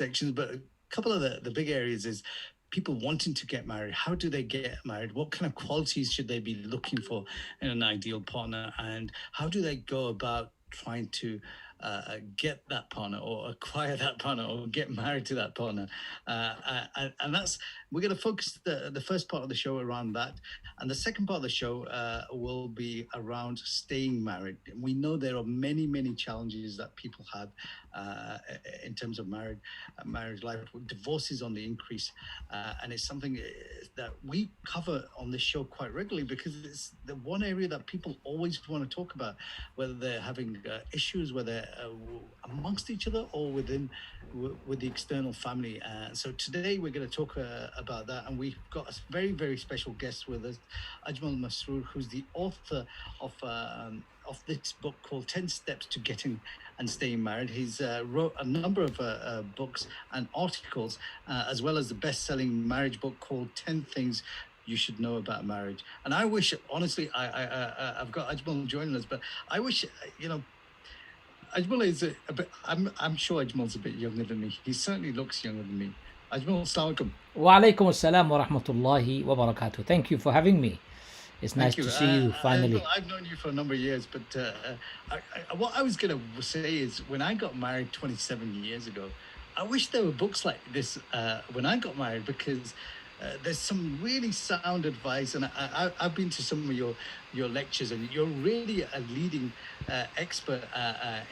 sections, but a couple of the big areas is people wanting to get married. How do they get married? What kind of qualities should they be looking for in an ideal partner? And how do they go about trying to get that partner or acquire that partner or get married to that partner? And that's, we're going to focus the first part of the show around that. And the second part of the show will be around staying married. We know there are many, many challenges that people have in terms of marriage life. Divorce is on the increase, and it's something that we cover on this show quite regularly because it's the one area that people always want to talk about, whether they're having issues, whether amongst each other or with the external family. So today we're going to talk about that, and we've got a very, very special guest with us, Ajmal Masroor, who's the author of this book called 10 Steps to Getting and Staying Married. He's wrote a number of books and articles, as well as the best-selling marriage book called 10 Things You Should Know About Marriage. And I wish, honestly, I've got Ajmal joining us, but I wish, Ajmal is a bit, I'm sure Ajmal's a bit younger than me. He certainly looks younger than me. Ajmal, assalamu alaikum. Wa alaikum assalam wa rahmatullahi wa barakatuh. Thank you for having me. It's nice to see you finally. I've known you for a number of years, but what I was going to say is when I got married 27 years ago, I wish there were books like this when I got married, because there's some really sound advice. And I've been to some of your lectures, and you're really a leading expert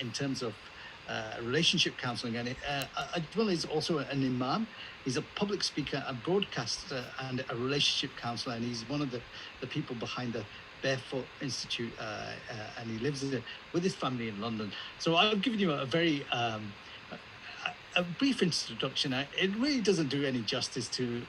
in terms of relationship counseling. And Ajmal is also an imam. He's a public speaker, a broadcaster, and a relationship counselor, and he's one of the people behind the Barefoot Institute, and he lives with his family in London. So I've given you a very a brief introduction. It really doesn't do any justice to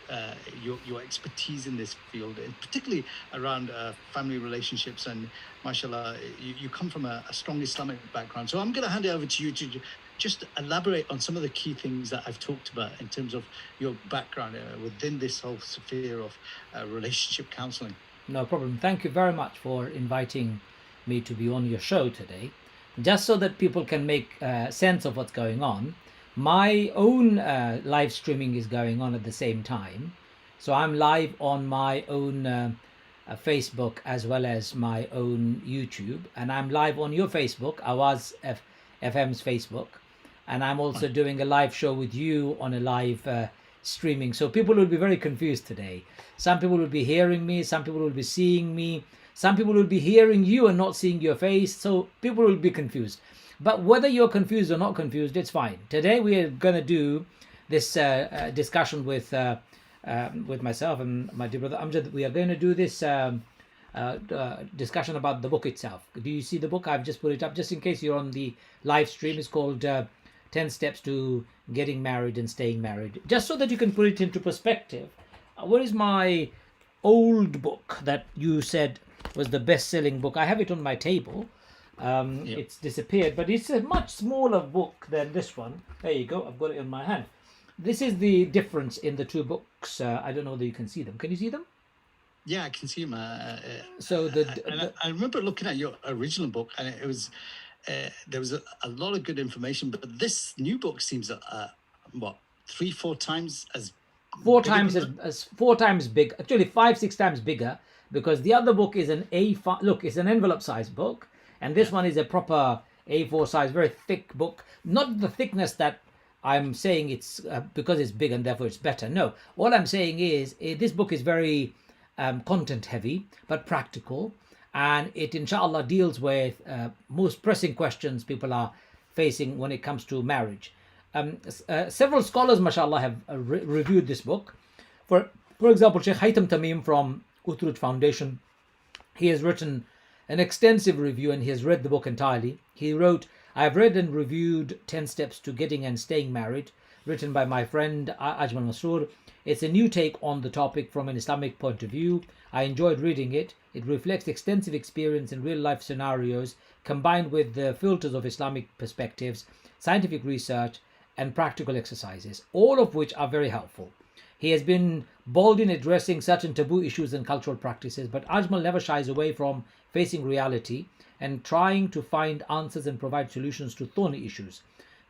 your expertise in this field, and particularly around family relationships. And mashallah, you come from a strong Islamic background. So I'm going to hand it over to you to just elaborate on some of the key things that I've talked about in terms of your background within this whole sphere of relationship counseling. No problem. Thank you very much for inviting me to be on your show today. Just so that people can make sense of what's going on, my own live streaming is going on at the same time. So I'm live on my own Facebook as well as my own YouTube, and I'm live on your Facebook, Awaz FM's Facebook, and I'm also doing a live show with you on a live streaming. So people will be very confused today. Some people will be hearing me, some people will be seeing me, some people will be hearing you and not seeing your face. So people will be confused. But whether you're confused or not confused, it's fine. Today we are going to do this discussion with myself and my dear brother Amjad. We are going to do this discussion about the book itself. Do you see the book? I've just put it up just in case you're on the live stream. It's called 10 Steps to Getting Married and Staying Married. Just so that you can put it into perspective. Where is my old book that you said was the best-selling book? I have it on my table. It's disappeared, but it's a much smaller book than this one. There you go. I've got it in my hand. This is the difference in the two books. I don't know whether you can see them. Can you see them? Yeah, I can see them. So I remember looking at your original book, and it was there was a lot of good information. But this new book seems 3-4 times as four times as 4 times big. Actually, 5-6 times bigger, because the other book is an A5. Look, it's an envelope size book. And this one is a proper A4 size, very thick book. Not the thickness that I'm saying it's because it's big and therefore it's better. No, what I'm saying is this book is very content heavy, but practical. And it, inshallah, deals with most pressing questions people are facing when it comes to marriage. Several scholars, mashallah, have reviewed this book. For example, Sheikh Haytham Tamim from Utruj Foundation, he has written an extensive review, and he has read the book entirely. He wrote, "I've read and reviewed 10 Steps to Getting and Staying Married," written by my friend Ajmal Masroor. "It's a new take on the topic from an Islamic point of view. I enjoyed reading it. It reflects extensive experience in real life scenarios combined with the filters of Islamic perspectives, scientific research, and practical exercises, all of which are very helpful. He has been bold in addressing certain taboo issues and cultural practices, but Ajmal never shies away from facing reality and trying to find answers and provide solutions to thorny issues.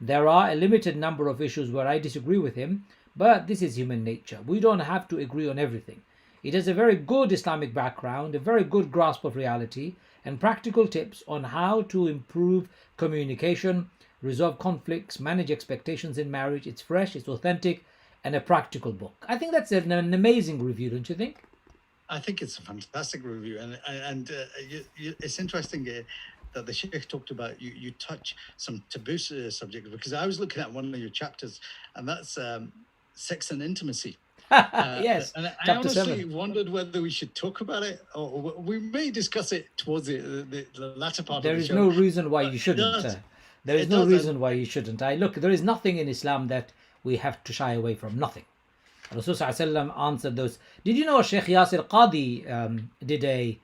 There are a limited number of issues where I disagree with him, but this is human nature. We don't have to agree on everything. It has a very good Islamic background, a very good grasp of reality, and practical tips on how to improve communication, resolve conflicts, manage expectations in marriage. It's fresh, it's authentic, and a practical book. I think that's an amazing review, don't you think? I think it's a fantastic review, and it's interesting that the Sheikh talked about you touch some taboo subjects, because I was looking at one of your chapters, and that's sex and intimacy. Yes, And I chapter honestly 7. wondered whether we should talk about it, or we may discuss it towards the latter part There of the is show. no reason why But you it shouldn't. does, There is it no does, and reason why you shouldn't. Look, there is nothing in Islam that we have to shy away from. Nothing. Rasul Sallallahu answered those. Did you know Sheikh Yasir Qadi did a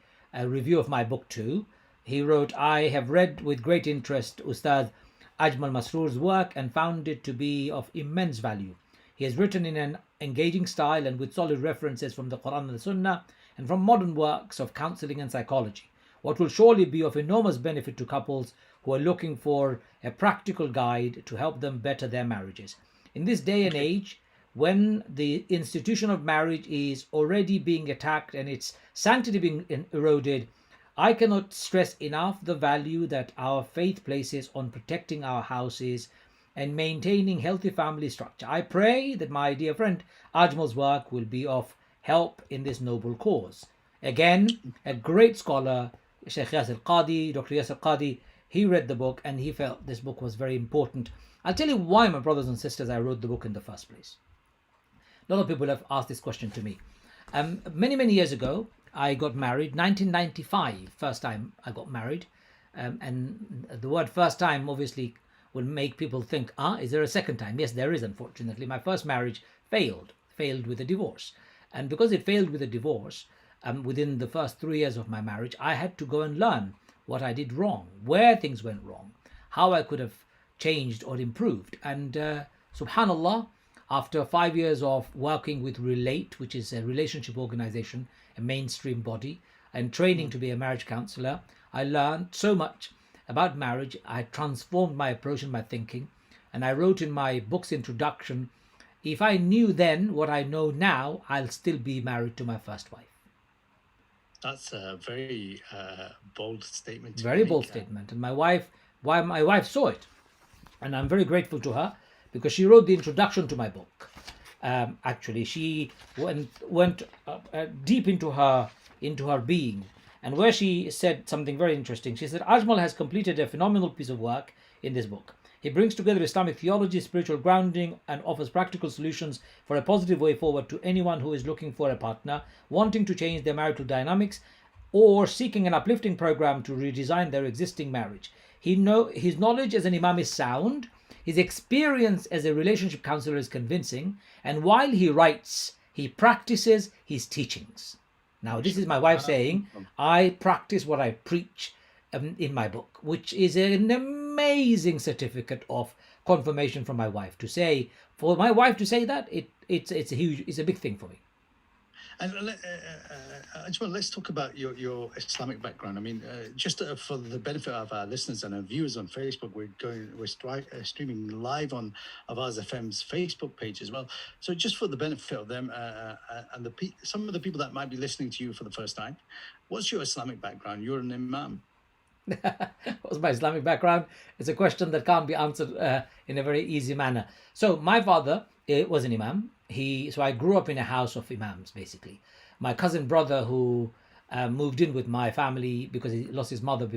review of my book too? He wrote, I have read with great interest Ustad Ajmal Masroor's work and found it to be of immense value. He has written in an engaging style and with solid references from the Quran and the Sunnah and from modern works of counseling and psychology. What will surely be of enormous benefit to couples who are looking for a practical guide to help them better their marriages. In this day and okay, age, when the institution of marriage is already being attacked and its sanctity being eroded, I cannot stress enough the value that our faith places on protecting our houses and maintaining healthy family structure. I pray that my dear friend Ajmal's work will be of help in this noble cause. Again, a great scholar, Sheikh Yasir Qadi, Dr. Yasir Qadi, he read the book and he felt this book was very important. I'll tell you why, my brothers and sisters, I wrote the book in the first place. A lot of people have asked this question to me. Many years ago, I got married, 1995, first time I got married. And the word first time obviously will make people think, is there a second time? Yes, there is, unfortunately. My first marriage failed with a divorce. And because it failed with a divorce, within the first 3 years of my marriage, I had to go and learn what I did wrong, where things went wrong, how I could have changed or improved. And subhanallah, after 5 years of working with Relate, which is a relationship organization, a mainstream body, and training to be a marriage counselor, I learned so much about marriage. I transformed my approach and my thinking. And I wrote in my book's introduction, if I knew then what I know now, I'll still be married to my first wife. that's a very bold statement to Very bold make. statement. And my wife saw it. And I'm very grateful to her because she wrote the introduction to my book. Actually, she went deep into her being, and where she said something very interesting. She said, Ajmal has completed a phenomenal piece of work in this book. He brings together Islamic theology, spiritual grounding, and offers practical solutions for a positive way forward to anyone who is looking for a partner, wanting to change their marital dynamics, or seeking an uplifting program to redesign their existing marriage. His knowledge as an imam is sound, his experience as a relationship counselor is convincing, and while he writes, he practices his teachings. Now, this is my wife saying, I practice what I preach in my book, which is an amazing certificate of confirmation from my wife. For my wife to say that, it's a big thing for me. And Ajmal, let's talk about your Islamic background. I mean, just for the benefit of our listeners and our viewers on Facebook, we're streaming live on Avaz FM's Facebook page as well. So just for the benefit of them and some of the people that might be listening to you for the first time, what's your Islamic background? You're an imam. What's my Islamic background? It's a question that can't be answered in a very easy manner. So my father was an imam. So I grew up in a house of imams, basically. My cousin brother, who moved in with my family because he lost his mother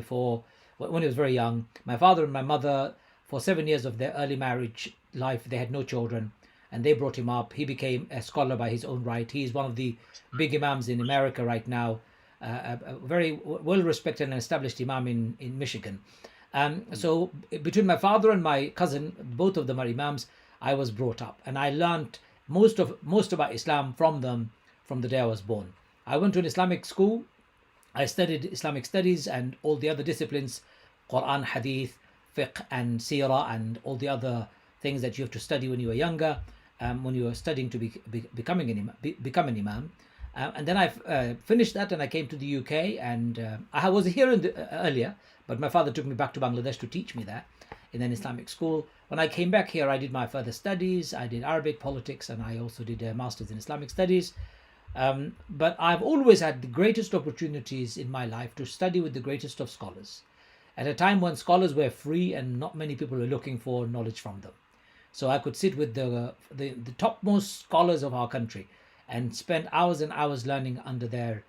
when he was very young. My father and my mother, for 7 years of their early marriage life, they had no children, and they brought him up. He became a scholar by his own right. He is one of the big imams in America right now. A very well-respected and established imam in Michigan. So between my father and my cousin, both of them are imams, I was brought up, and I learned most about Islam from them from the day I was born. I went to an Islamic school. I studied Islamic studies and all the other disciplines, Quran, Hadith, Fiqh, and Seerah, and all the other things that you have to study when you were younger, when you were studying to become an imam. And then I finished that, and I came to the UK, and I was here earlier, but my father took me back to Bangladesh to teach me that in an Islamic school. When I came back here, I did my further studies. I did Arabic, politics, and I also did a master's in Islamic studies. But I've always had the greatest opportunities in my life to study with the greatest of scholars at a time when scholars were free and not many people were looking for knowledge from them. So I could sit with the topmost scholars of our country and spend hours and hours learning under their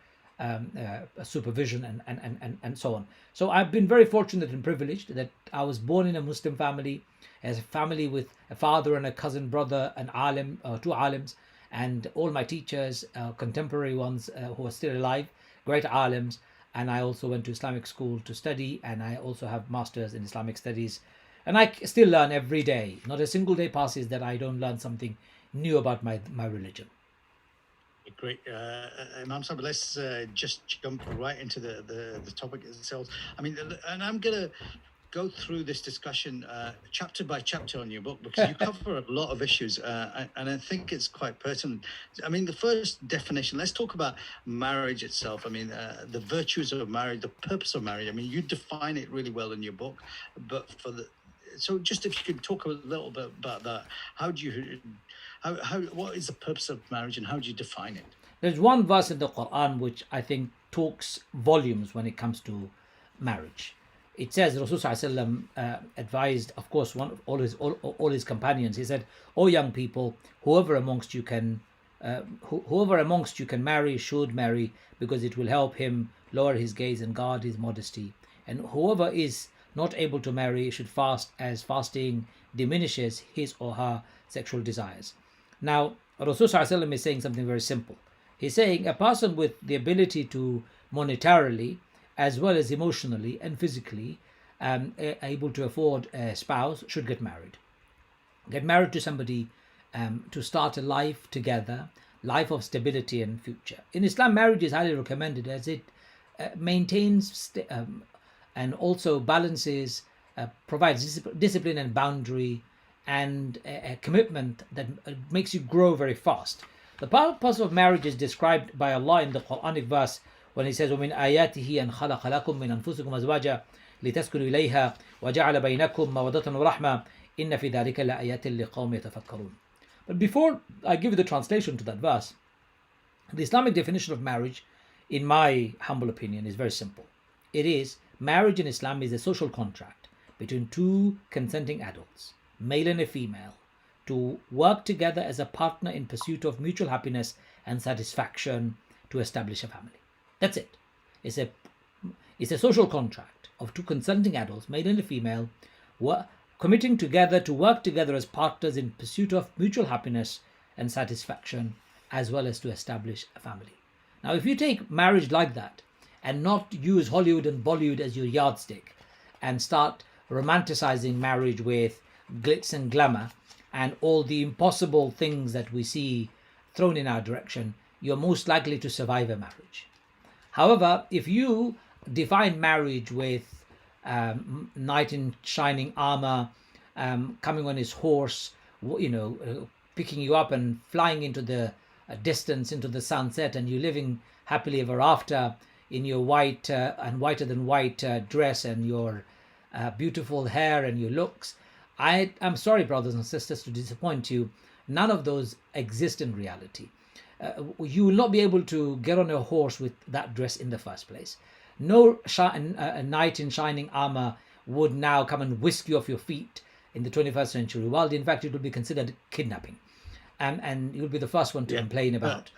supervision and so on. So I've been very fortunate and privileged that I was born in a Muslim family, as a family with a father and a cousin brother, an alim, two alims, and all my teachers, contemporary ones who are still alive, great alims. And I also went to Islamic school to study, and I also have masters in Islamic studies. And I still learn every day. Not a single day passes that I don't learn something new about my religion. Great. Imam Sahib, let's just jump right into the topic itself. I mean, and I'm going to go through this discussion chapter by chapter on your book, because you cover a lot of issues, and I think it's quite pertinent. I mean, the first definition, let's talk about marriage itself. I mean, the virtues of marriage, the purpose of marriage. I mean, you define it really well in your book, but so just if you could talk a little bit about that. What is the purpose of marriage, and how do you define it? There's one verse in the Quran which I think talks volumes when it comes to marriage. It says Rasul advised, of course, all his companions. He said, "O young people, whoever amongst you can marry should marry, because it will help him lower his gaze and guard his modesty. And whoever is not able to marry should fast, as fasting diminishes his or her sexual desires." Now, Rasul is saying something very simple. He's saying a person with the ability to monetarily, as well as emotionally and physically, able to afford a spouse should get married. Get married to somebody to start a life together, life of stability and future. In Islam, marriage is highly recommended as it maintains and also balances, provides discipline and boundary, and a commitment that makes you grow very fast. The purpose of marriage is described by Allah in the Quranic verse when He says, وَمِنْ آيَاتِهِ أَنْ خَلَقَ لَكُم مِّنْ أَنفُسِكُمْ أَزْوَاجًا لِتَسْكُنُوا إِلَيْهَا وَجَعَلَ بَيْنَكُم مَّوَدَّةً وَرَحْمَةً إِنَّ فِي ذَلِكَ لَآيَاتٍ لِقَوْمٍ يَتَفَكَّرُونَ. But before I give you the translation to that verse, the Islamic definition of marriage, in my humble opinion, is very simple. It is, marriage in Islam is a social contract between two consenting adults, male and a female, to work together as a partner in pursuit of mutual happiness and satisfaction to establish a family. That's it. It's a social contract of two consenting adults, male and a female, committing together to work together as partners in pursuit of mutual happiness and satisfaction, as well as to establish a family. Now, if you take marriage like that and not use Hollywood and Bollywood as your yardstick and start romanticizing marriage with glitz and glamour and all the impossible things that we see thrown in our direction, you're most likely to survive a marriage. However, if you define marriage with knight in shining armor, coming on his horse, picking you up and flying into the distance, into the sunset, and you living happily ever after in your white and whiter than white dress and your beautiful hair and your looks, I'm sorry, brothers and sisters, to disappoint you. None of those exist in reality. You will not be able to get on a horse with that dress in the first place. No knight in shining armor would now come and whisk you off your feet in the 21st century world. In fact, it would be considered kidnapping. And you'll be the first one to complain about.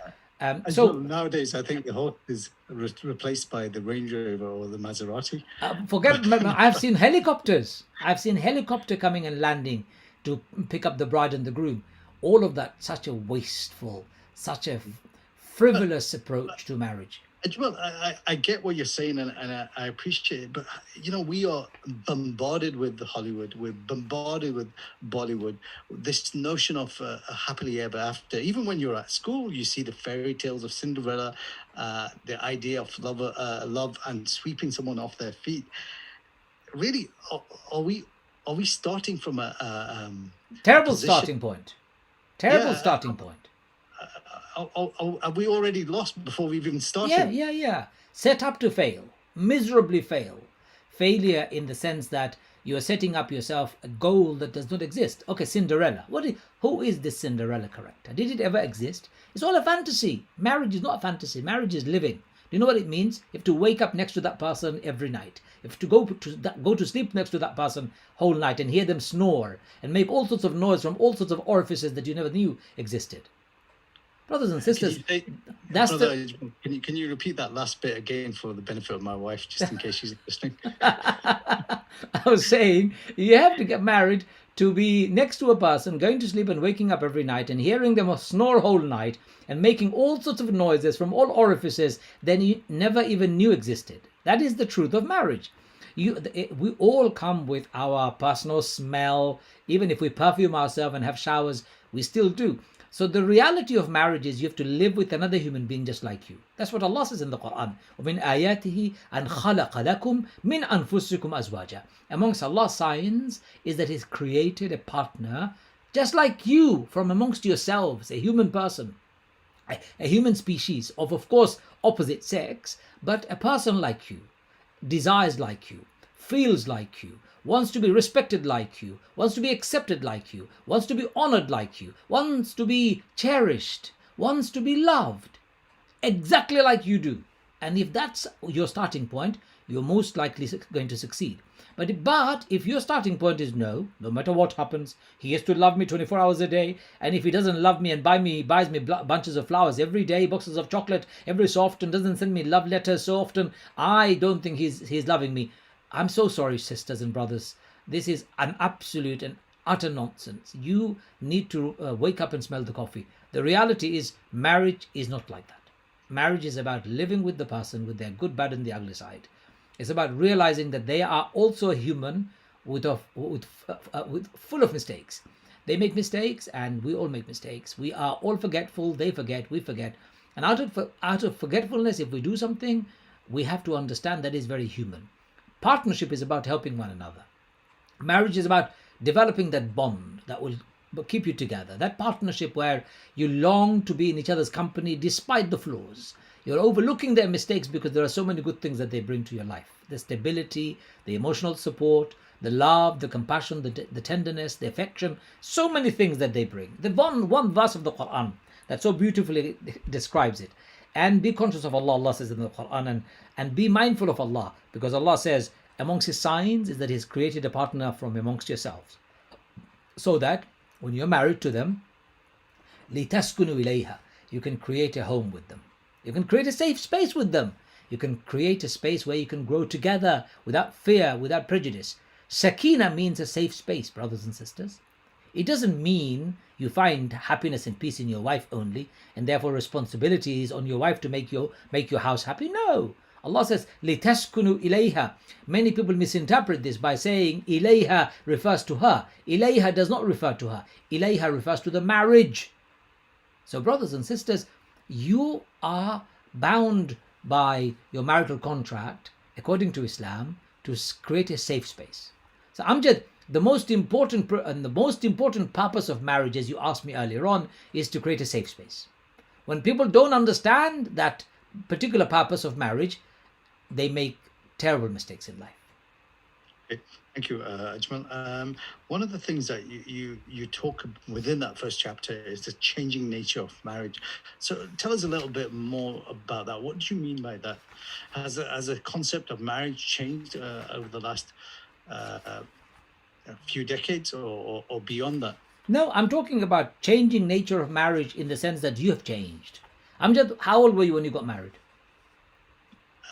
So nowadays, I think the horse is replaced by the Range Rover or the Maserati. I've seen helicopters. I've seen helicopter coming and landing to pick up the bride and the groom. All of that, such a wasteful, such a frivolous approach to marriage. Well, I get what you're saying, and I appreciate it, but we are bombarded with Hollywood, we're bombarded with Bollywood, this notion of a happily ever after. Even when you're at school, you see the fairy tales of Cinderella, the idea of love and sweeping someone off their feet. Really, are we starting from a terrible starting point? Starting point. Are we already lost before we've even started? Yeah. Set up to fail, miserably fail. Failure in the sense that You are setting up yourself a goal that does not exist. Okay, Cinderella. Who is this Cinderella character? Did it ever exist? It's all a fantasy. Marriage is not a fantasy. Marriage is living. Do you know what it means? You have to wake up next to that person every night. You have to go to sleep next to that person whole night and hear them snore and make all sorts of noise from all sorts of orifices that you never knew existed. Brothers and sisters, that's can you repeat that last bit again for the benefit of my wife, just in case she's listening? I was saying you have to get married to be next to a person, going to sleep and waking up every night and hearing them snore whole night and making all sorts of noises from all orifices that you never even knew existed. That is the truth of marriage. We all come with our personal smell. Even if we perfume ourselves and have showers, we still do. So the reality of marriage is you have to live with another human being just like you. That's what Allah says in the Quran. وَمِنْ آيَاتِهِ أَنْ خَلَقَ لَكُمْ مِنْ أَنفُسِكُمْ أَزْوَاجًا. Amongst Allah's signs is that He's created a partner just like you from amongst yourselves, a human person, a human species of course, opposite sex, but a person like you, desires like you, feels like you, wants to be respected like you, wants to be accepted like you, wants to be honored like you, wants to be cherished, wants to be loved, exactly like you do. And if that's your starting point, you're most likely going to succeed. But if your starting point is no matter what happens, he has to love me 24 hours a day, and if he doesn't love me and buys me bunches of flowers every day, boxes of chocolate every so often, doesn't send me love letters so often, I don't think he's loving me. I'm so sorry, sisters and brothers. This is an absolute and utter nonsense. You need to wake up and smell the coffee. The reality is marriage is not like that. Marriage is about living with the person with their good, bad and the ugly side. It's about realizing that they are also a human with full of mistakes. They make mistakes and we all make mistakes. We are all forgetful. They forget, we forget. And out of forgetfulness, if we do something, we have to understand that is very human. Partnership is about helping one another. Marriage is about developing that bond that will keep you together. That partnership where you long to be in each other's company despite the flaws. You're overlooking their mistakes because there are so many good things that they bring to your life. The stability, the emotional support, the love, the compassion, the tenderness, the affection, so many things that they bring. The one verse of the Quran that so beautifully describes it. And be conscious of Allah, Allah says in the Quran, and be mindful of Allah, because Allah says amongst His signs is that He has created a partner from amongst yourselves, so that when you're married to them, لِتَسْكُنُوا إِلَيْهَا, you can create a home with them. You can create a safe space with them. You can create a space where you can grow together without fear, without prejudice. Sakina means a safe space, brothers and sisters. It doesn't mean you find happiness and peace in your wife only, and therefore responsibility is on your wife to make your house happy. No. Allah says, لِتَسْكُنُوا إِلَيْهَا. Many people misinterpret this by saying ilayha refers to her. Ilayha does not refer to her. Ilayha refers to the marriage. So brothers and sisters, you are bound by your marital contract, according to Islam, to create a safe space. So Amjad, the most important purpose of marriage, as you asked me earlier on, is to create a safe space. When people don't understand that particular purpose of marriage, they make terrible mistakes in life. Okay. Thank you, Ajmal. One of the things that you talk within that first chapter is the changing nature of marriage. So tell us a little bit more about that. What do you mean by that? Has a concept of marriage changed over the last few decades or beyond that? No, I'm talking about changing nature of marriage in the sense that you have changed. Amjad, how old were you when you got married?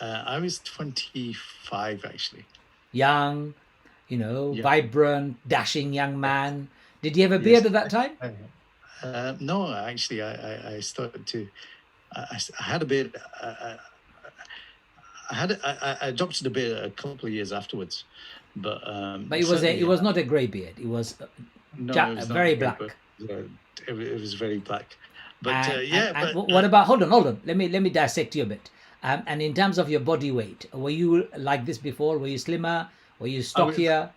I was 25, actually. Young, vibrant, dashing young man. Did you have a beard at that time? No, actually, I started to. I had a beard. I adopted a beard a couple of years afterwards, but it was not a grey beard. It was very black. It was very black. But what about? Hold on. Let me dissect you a bit. And in terms of your body weight, were you like this before? Were you slimmer? Were you stockier?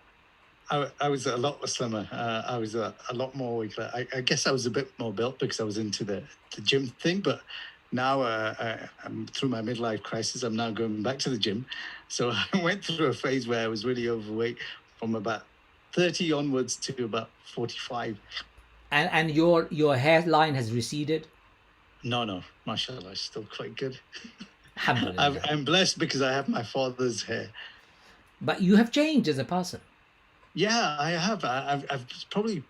I was a lot slimmer. I was a lot more. I guess I was a bit more built because I was into the gym thing. But now I'm through my midlife crisis. I'm now going back to the gym. So I went through a phase where I was really overweight from about 30 onwards to about 45. And your hairline has receded? No, mashallah, it's still quite good. Alhamdulillah. I'm blessed because I have my father's hair. But you have changed as a person. Yeah, I have. I've probably,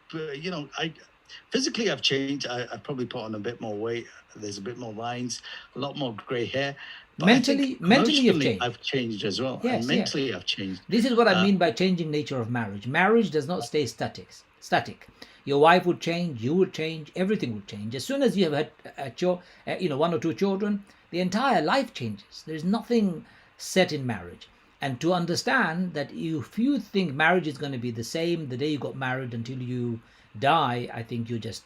physically I've changed. I've probably put on a bit more weight. There's a bit more lines, a lot more grey hair. But I think Mentally you've emotionally changed. I've changed as well. Yes, And mentally I've changed. This is what I mean by changing nature of marriage. Marriage does not stay static. Your wife would change, you would change, everything would change. As soon as you have had one or two children, the entire life changes. There's nothing set in marriage. And to understand that if you think marriage is going to be the same the day you got married until you die, I think you're just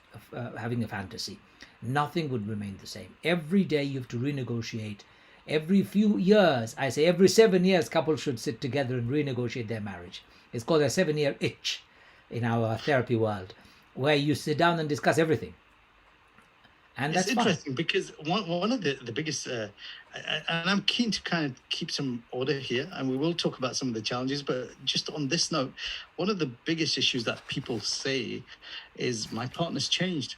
having a fantasy. Nothing would remain the same. Every day you have to renegotiate. Every few years, I say every 7 years, couples should sit together and renegotiate their marriage. It's called a 7-year itch in our therapy world, where you sit down and discuss everything. And that's interesting fine. Because one of the biggest, and I'm keen to kind of keep some order here, and we will talk about some of the challenges, but just on this note, one of the biggest issues that people say is my partner's changed.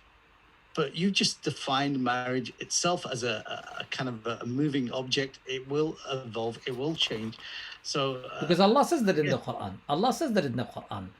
But you just defined marriage itself as a kind of a moving object. It will evolve, it will change. So Because Allah says that in the Quran. Allah says that in the Quran,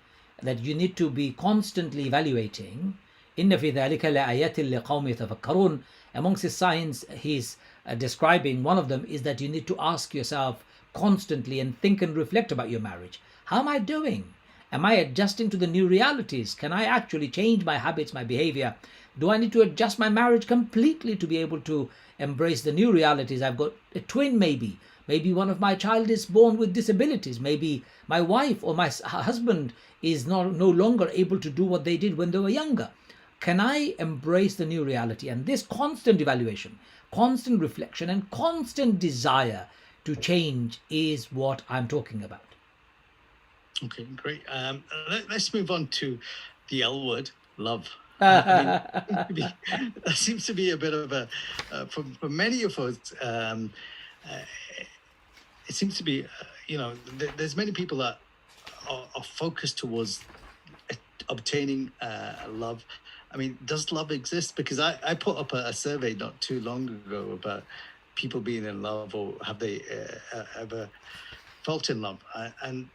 that you need to be constantly evaluating. إِنَّ فِي ذَلِكَ لَآيَاتٍ لِقَوْمِ يَتَفَكَّرُونَ. Amongst his signs he's describing, one of them is that you need to ask yourself constantly and think and reflect about your marriage. How am I doing? Am I adjusting to the new realities? Can I actually change my habits, my behavior? Do I need to adjust my marriage completely to be able to embrace the new realities? I've got a twin, maybe. Maybe one of my child is born with disabilities. Maybe my wife or my husband is no longer able to do what they did when they were younger. Can I embrace the new reality? And this constant evaluation, constant reflection, and constant desire to change is what I'm talking about. Okay, great. Let's move on to the L word, love. That seems to be a bit of a, for many of us, it seems to be, there's many people that are focused towards obtaining love. I mean, does love exist? Because I put up a survey not too long ago about people being in love, or have they ever felt in love? And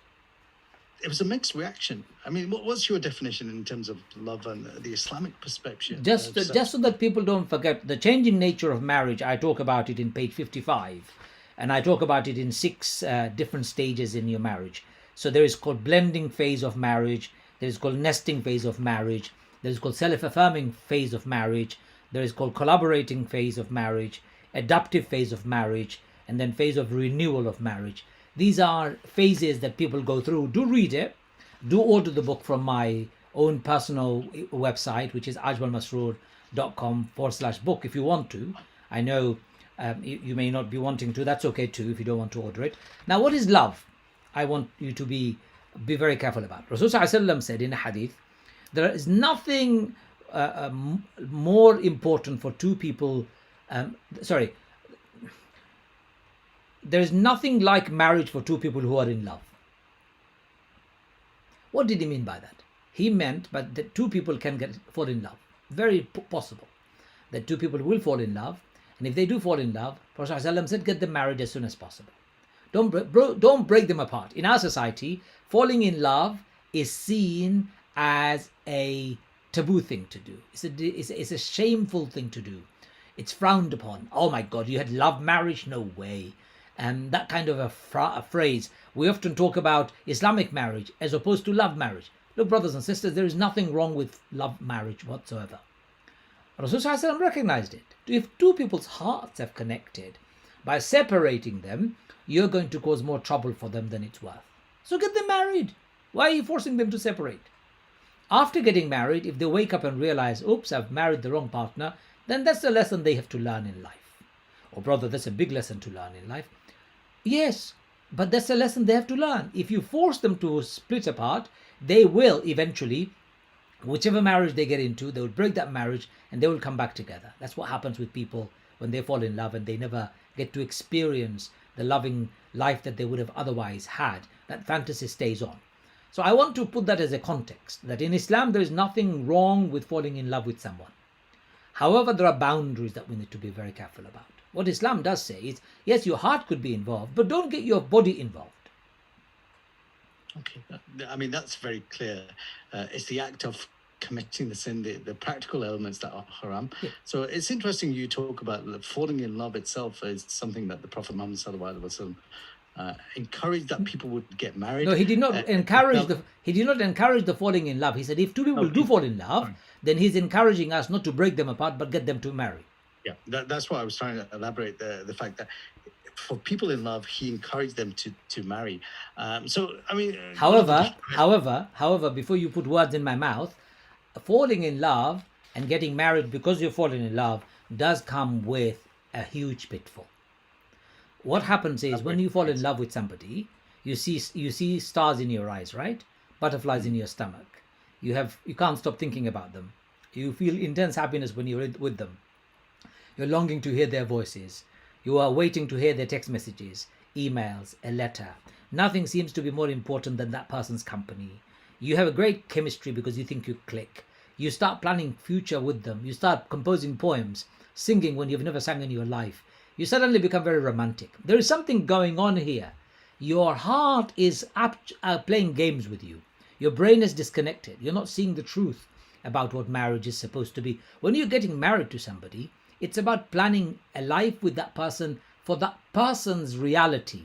it was a mixed reaction. I mean, what's your definition in terms of love and the Islamic perspective? Just so that people don't forget, the changing nature of marriage, I talk about it in page 55. And I talk about it in 6 different stages in your marriage. So there is called blending phase of marriage. There is called nesting phase of marriage. There is called self-affirming phase of marriage. There is called collaborating phase of marriage, adaptive phase of marriage, and then phase of renewal of marriage. These are phases that people go through. Do read it. Do order the book from my own personal website, which is ajmalmasroor.com/book if you want to. I know you may not be wanting to. That's okay too if you don't want to order it. Now, what is love? I want you to be very careful about. Rasulullah said in a hadith, there is nothing more important for two people. There is nothing like marriage for two people who are in love. What did he mean by that? He meant that two people can fall in love. Very possible that two people will fall in love. And if they do fall in love, Prophet ﷺ said, get them married as soon as possible. Don't break them apart. In our society, falling in love is seen as a taboo thing to do. It's a shameful thing to do. It's frowned upon. Oh my God, you had love marriage? No way. And that kind of a phrase. We often talk about Islamic marriage as opposed to love marriage. Look, brothers and sisters, there is nothing wrong with love marriage whatsoever. Rasulullah recognized it. If two people's hearts have connected, by separating them, you're going to cause more trouble for them than it's worth. So get them married. Why are you forcing them to separate? After getting married, if they wake up and realize, oops, I've married the wrong partner, then that's a lesson they have to learn in life. Oh, brother, that's a big lesson to learn in life. Yes, but that's a lesson they have to learn. If you force them to split apart, they will eventually, whichever marriage they get into, they will break that marriage and they will come back together. That's what happens with people when they fall in love and they never get to experience the loving life that they would have otherwise had. That fantasy stays on. So I want to put that as a context, that in Islam there is nothing wrong with falling in love with someone. However, there are boundaries that we need to be very careful about. What Islam does say is, yes, your heart could be involved, but don't get your body involved. Okay, I mean, that's very clear. It's the act of committing the sin, the practical elements that are haram. Yeah. So it's interesting you talk about falling in love itself is something that the Prophet Muhammad sallallahu alaihi wasallam encouraged that people would get married. No, he did not encourage the falling in love. He said if two people do fall in love, then he's encouraging us not to break them apart, but get them to marry. Yeah, that's what I was trying to elaborate, the fact that for people in love, he encouraged them to marry. So, I mean... However, before you put words in my mouth, falling in love and getting married because you're falling in love does come with a huge pitfall. What happens is when you fall in love with somebody, you see stars in your eyes, right? Butterflies in your stomach. You can't stop thinking about them. You feel intense happiness when you're with them. You're longing to hear their voices. You are waiting to hear their text messages, emails, a letter. Nothing seems to be more important than that person's company. You have a great chemistry because you think you click. You start planning future with them. You start composing poems, singing when you've never sang in your life. You suddenly become very romantic. There is something going on here. Your heart is playing games with you. Your brain is disconnected. You're not seeing the truth about what marriage is supposed to be. When you're getting married to somebody, it's about planning a life with that person for that person's reality,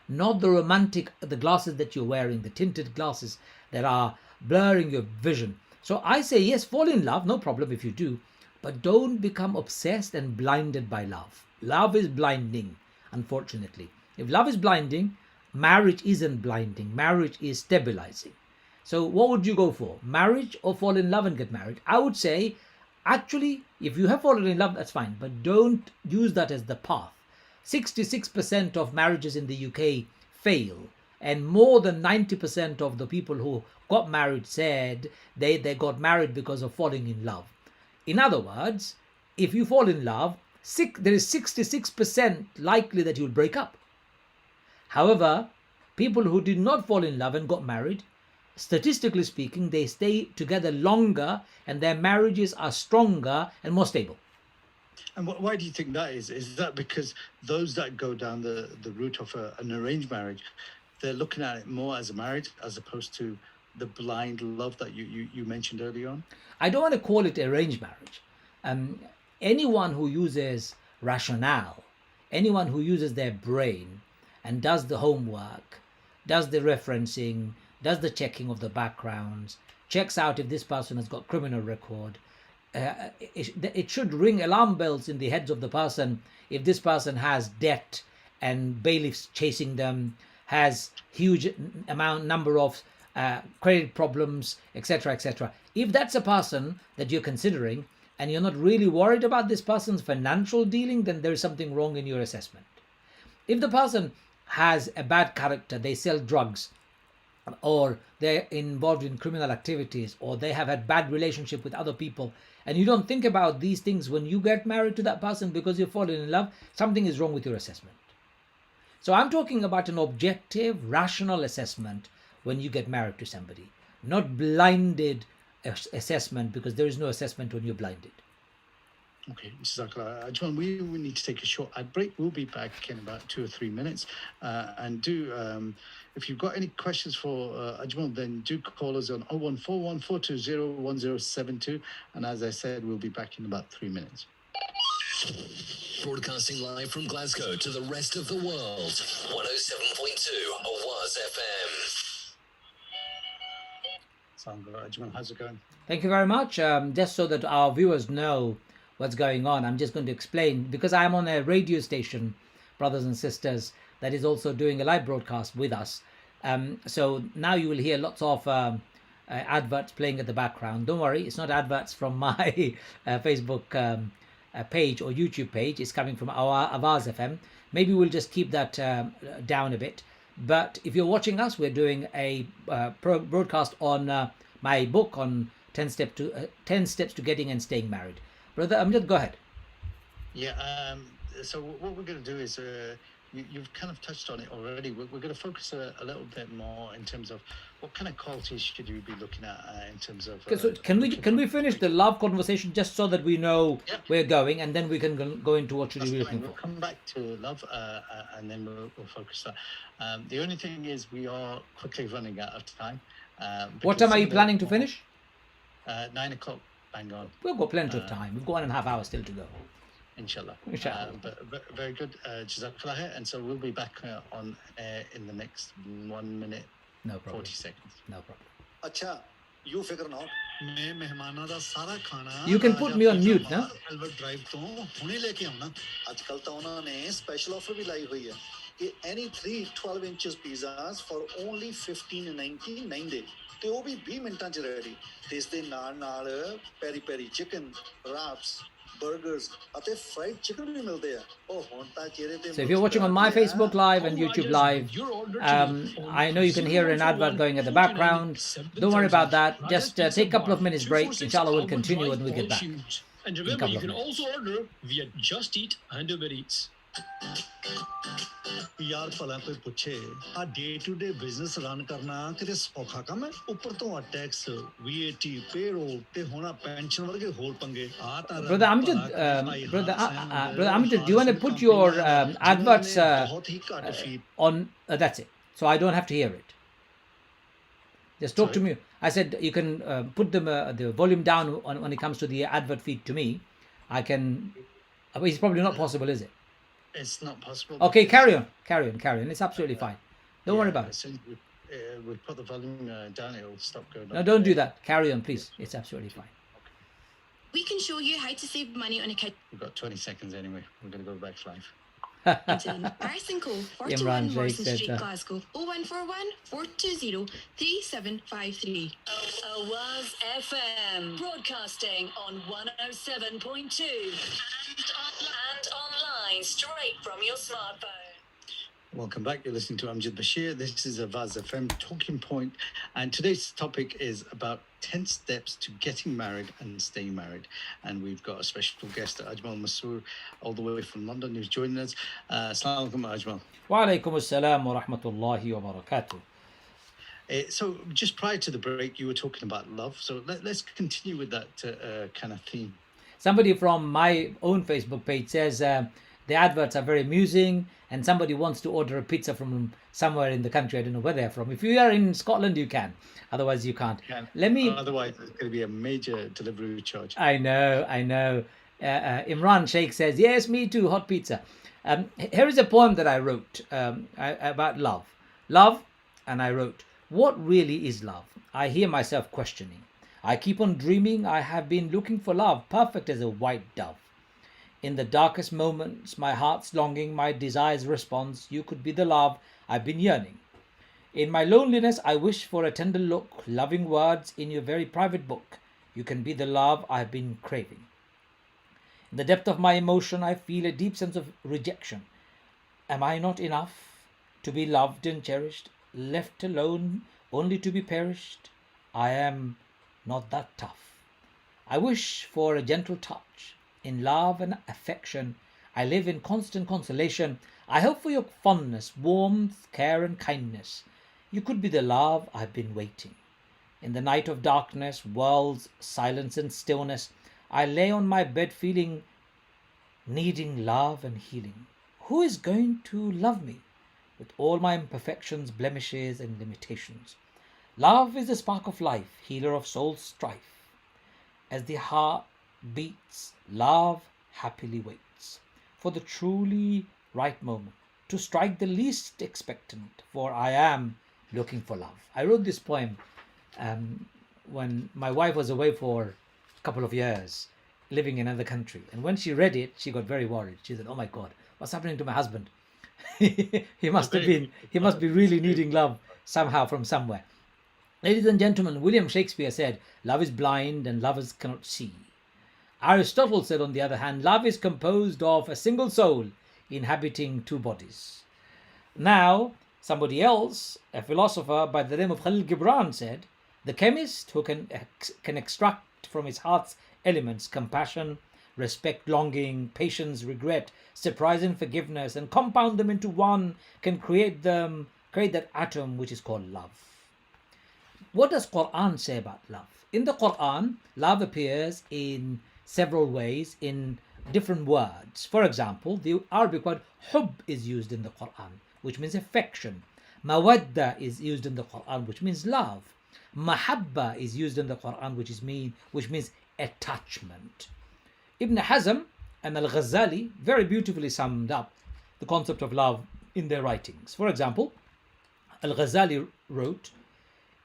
not the glasses that you're wearing, the tinted glasses that are blurring your vision. So I say, yes, fall in love, no problem if you do, but don't become obsessed and blinded by love. Love is blinding, unfortunately. If love is blinding, marriage isn't blinding. Marriage is stabilizing. So what would you go for? Marriage or fall in love and get married? I would say, actually, if you have fallen in love, that's fine, but don't use that as the path. 66% of marriages in the UK fail, and more than 90% of the people who got married said they got married because of falling in love. In other words, if you fall in love, there is 66% likely that you'll break up. However, people who did not fall in love and got married, statistically speaking, they stay together longer and their marriages are stronger and more stable. And why do you think that is? Is that because those that go down the route of an arranged marriage, they're looking at it more as a marriage as opposed to the blind love that you mentioned earlier on? I don't want to call it arranged marriage. Anyone who uses rationale, anyone who uses their brain and does the homework, does the referencing, does the checking of the backgrounds, checks out if this person has got criminal record, it should ring alarm bells in the heads of the person if this person has debt and bailiffs chasing them, has huge number of credit problems, etc., etc. If that's a person that you're considering and you're not really worried about this person's financial dealing, then there is something wrong in your assessment. If the person has a bad character, they sell drugs, or they're involved in criminal activities, or they have had bad relationship with other people, and you don't think about these things when you get married to that person because you've fallen in love, something is wrong with your assessment. So I'm talking about an objective, rational assessment when you get married to somebody, not blinded assessment, because there is no assessment when you're blinded. Okay, Mrs. Akala, Ajman, we need to take a short ad break. We'll be back in about 2 or 3 minutes. If you've got any questions for Ajman, then do call us on 0141 420 1072. And as I said, we'll be back in about 3 minutes. Broadcasting live from Glasgow to the rest of the world. 107.2 Awaz FM. Ajman, how's it going? Thank you very much. Just so that our viewers know what's going on, I'm just going to explain, because I'm on a radio station, brothers and sisters, that is also doing a live broadcast with us. So now you will hear lots of adverts playing at the background. Don't worry, it's not adverts from my Facebook page or YouTube page. It's coming from our Awaz FM. Maybe we'll just keep that down a bit. But if you're watching us, we're doing a broadcast on my book on 10 steps to getting and staying married. Brother Amjad, go ahead. Yeah, so what we're going to do is you've kind of touched on it already. We're going to focus a little bit more in terms of what kind of qualities should you be looking at in terms of. Okay, so can we finish the love conversation just so that we know where we're going, and then we can go into what should you be looking for? We'll come back to love, and then we'll focus that. The only thing is we are quickly running out of time. What time are you planning to finish? 9 o'clock, bang on. We've got plenty of time. We've got 1.5 hours still to go. Inshallah. But very good. Jazakallah khair. And so we'll be back on air in the next 1 minute, no problem. 40 seconds. No problem. अच्छा, you figure not. मैं मेहमानों दा सारा खाना You can put me on mute now. Albert drive तो हुणे लेके आउना आजकल तो उन्होंने स्पेशल ऑफर भी लाई हुई है कि any 3 12 inches pizzas for only 15.99 ਦੇ ਤੇ ਉਹ ਵੀ 20 ਮਿੰਟਾਂ ਚ ਰੈਡੀ ਤੇ ਇਸ ਦੇ ਨਾਲ ਪੈਰੀ ਪੈਰੀ ਚਿਕਨ ਰਾਪਸ burgers ਅਤੇ fried chicken ਵੀ ਮਿਲਦੇ ਆ ਉਹ ਹੁਣ ਤਾਂ ਚਿਹਰੇ ਤੇ So if you're watching on my Facebook Live and YouTube Live, I know you can hear an advert going at the background. Don't worry about that. Just take a couple of minutes break. Inshallah, we'll continue when we get back. And remember, you can also order via Just Eat and Uber Eats. यार भला कोई पूछे आ day to day business run करना किते सौखा काम है ऊपर तो टैक्स VAT पेरोल ते होना पेंशन वर्गे होर पंगे आ ता Brother Amjad, brother Amjad, do you want to put your adverts बहुत ही घट फी on? That's it. So I don't have to hear it. Just talk to me. I said you can put the volume down when it comes to the advert feed to me. I can. It's probably not possible, is it? It's not possible. Okay, carry on. It's absolutely fine. Don't worry about it. As soon as we put the volume down, it'll stop going on. No, don't do that. Carry on, please. It's absolutely fine. We can show you how to save money on a kitchen. We've got 20 seconds anyway. We're going to go back live. Pricing code Imran 41 Sheikh Morrison said Street, that. Glasgow 0141 420 3753. Awaz FM, broadcasting on 107.2 and online straight from your smartphone. Welcome back. You're listening to Amjad Bashir. This is Avaz FM Talking Point, and today's topic is about 10 steps to getting married and staying married. And we've got a special guest, Ajmal Masoor, all the way from London, who's joining us. Assalamu alaikum, Ajmal. Wa alaikum assalam wa rahmatullahi wa barakatuh. So just prior to the break, you were talking about love. So let's continue with that kind of theme. Somebody from my own Facebook page says the adverts are very amusing, and somebody wants to order a pizza from somewhere in the country. I don't know where they're from. If you are in Scotland, you can. Otherwise, you can't. Otherwise, it's going to be a major delivery charge. I know. Imran Sheikh says, yes, me too, hot pizza. Here is a poem that I wrote about love. Love, and I wrote, what really is love? I hear myself questioning. I keep on dreaming I have been looking for love, perfect as a white dove. In the darkest moments, my heart's longing, my desires response, you could be the love I've been yearning. In my loneliness, I wish for a tender look, loving words in your very private book. You can be the love I've been craving. In the depth of my emotion, I feel a deep sense of rejection. Am I not enough to be loved and cherished, left alone only to be perished? I am not that tough. I wish for a gentle touch. In love and affection, I live in constant consolation. I hope for your fondness, warmth, care and kindness. You could be the love I've been waiting. In the night of darkness, world's silence and stillness, I lay on my bed feeling, needing love and healing. Who is going to love me with all my imperfections, blemishes and limitations? Love is the spark of life, healer of soul's strife. As the heart beats, love happily waits for the truly right moment to strike the least expectant, for I am looking for love. I wrote this poem when my wife was away for a couple of years living in another country, and when she read it, she got very worried. She said, oh my God, what's happening to my husband? he must be really needing love somehow from somewhere. Ladies and gentlemen, William Shakespeare said, love is blind and lovers cannot see. Aristotle said, on the other hand, love is composed of a single soul inhabiting two bodies. Now, somebody else, a philosopher by the name of Khalil Gibran, said, the chemist who can extract from his heart's elements compassion, respect, longing, patience, regret, surprise and forgiveness, and compound them into one, can create that atom which is called love. What does Quran say about love? In the Quran, love appears in several ways in different words. For example, the Arabic word hub is used in the Quran, which means affection. Mawadda is used in the Quran, which means love. Mahabba is used in the Quran, which means attachment. Ibn Hazm and Al-Ghazali very beautifully summed up the concept of love in their writings. For example, Al-Ghazali wrote,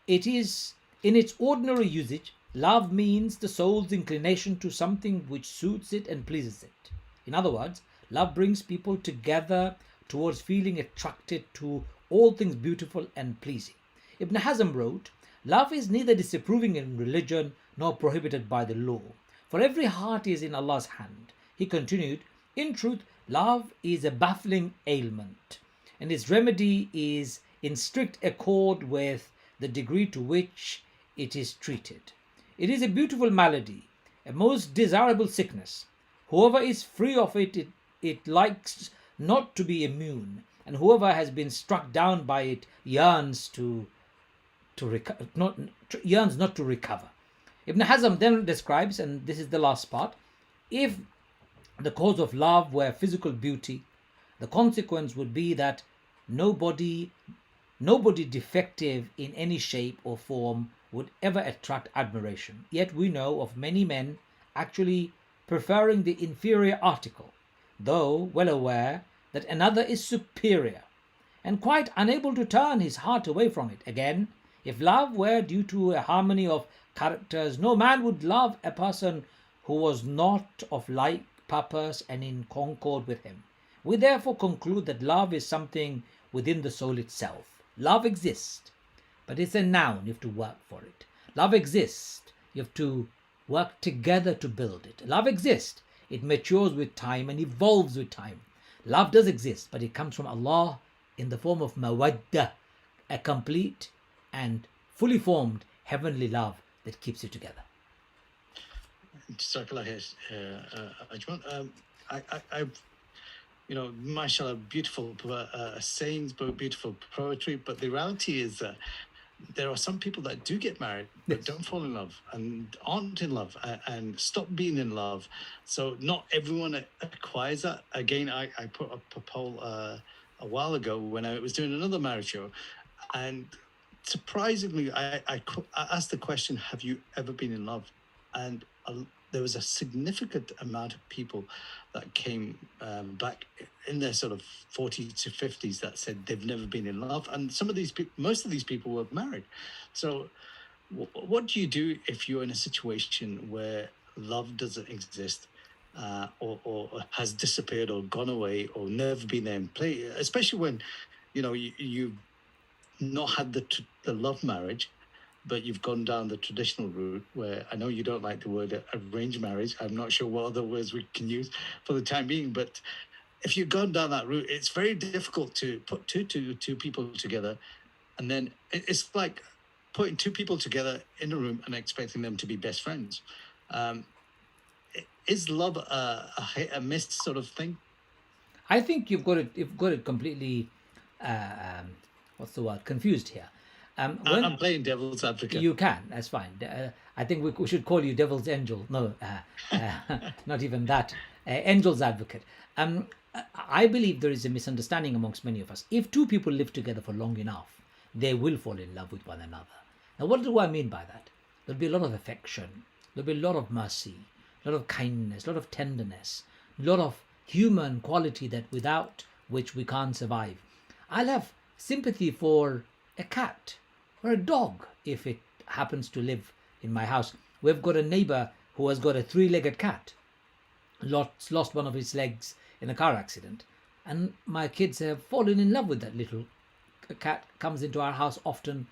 "It is, in its ordinary usage, love means the soul's inclination to something which suits it and pleases it. In other words, love brings people together towards feeling attracted to all things beautiful and pleasing." Ibn Hazm wrote, "Love is neither disapproving in religion nor prohibited by the law, for every heart is in Allah's hand." He continued, "In truth, love is a baffling ailment, and its remedy is in strict accord with the degree to which it is treated. It is a beautiful malady, a most desirable sickness. Whoever is free of it, it likes not to be immune, and whoever has been struck down by it yearns not to recover." Ibn Hazm then describes, and this is the last part, if the cause of love were physical beauty, the consequence would be that nobody defective in any shape or form would ever attract admiration. Yet we know of many men actually preferring the inferior article, though well aware that another is superior, and quite unable to turn his heart away from it. Again, if love were due to a harmony of characters, no man would love a person who was not of like purpose and in concord with him. We therefore conclude that love is something within the soul itself. Love exists, but it's a noun. You have to work for it. Love exists. You have to work together to build it. Love exists. It matures with time and evolves with time. Love does exist, but it comes from Allah in the form of mawadda, a complete and fully formed heavenly love that keeps you together. Mashallah, beautiful sayings, beautiful poetry, but the reality is there are some people that do get married but don't fall in love and aren't in love and stop being in love. So not everyone acquires that. Again, I put up a poll a while ago when I was doing another marriage show, and surprisingly, I asked the question, have you ever been in love? And there was a significant amount of people that came back in their sort of 40s to 50s that said they've never been in love. And most of these people were married. So what do you do if you're in a situation where love doesn't exist or has disappeared or gone away or never been there in play, especially when, you've not had the love marriage, but you've gone down the traditional route where I know you don't like the word arranged marriage. I'm not sure what other words we can use for the time being, but if you've gone down that route, it's very difficult to put two people together. And then it's like putting two people together in a room and expecting them to be best friends. Is love a hit and miss sort of thing? I think you've got it completely, confused here. I'm playing devil's advocate. You can, that's fine. I think we should call you devil's angel. No, not even that. Angel's advocate. I believe there is a misunderstanding amongst many of us. If two people live together for long enough, they will fall in love with one another. Now, what do I mean by that? There'll be a lot of affection. There'll be a lot of mercy, a lot of kindness, a lot of tenderness, a lot of human quality that without which we can't survive. I'll have sympathy for a cat or a dog if it happens to live in my house. We've got a neighbor who has got a three-legged cat. Lost one of his legs in a car accident. And my kids have fallen in love with that little cat. Comes into our house often,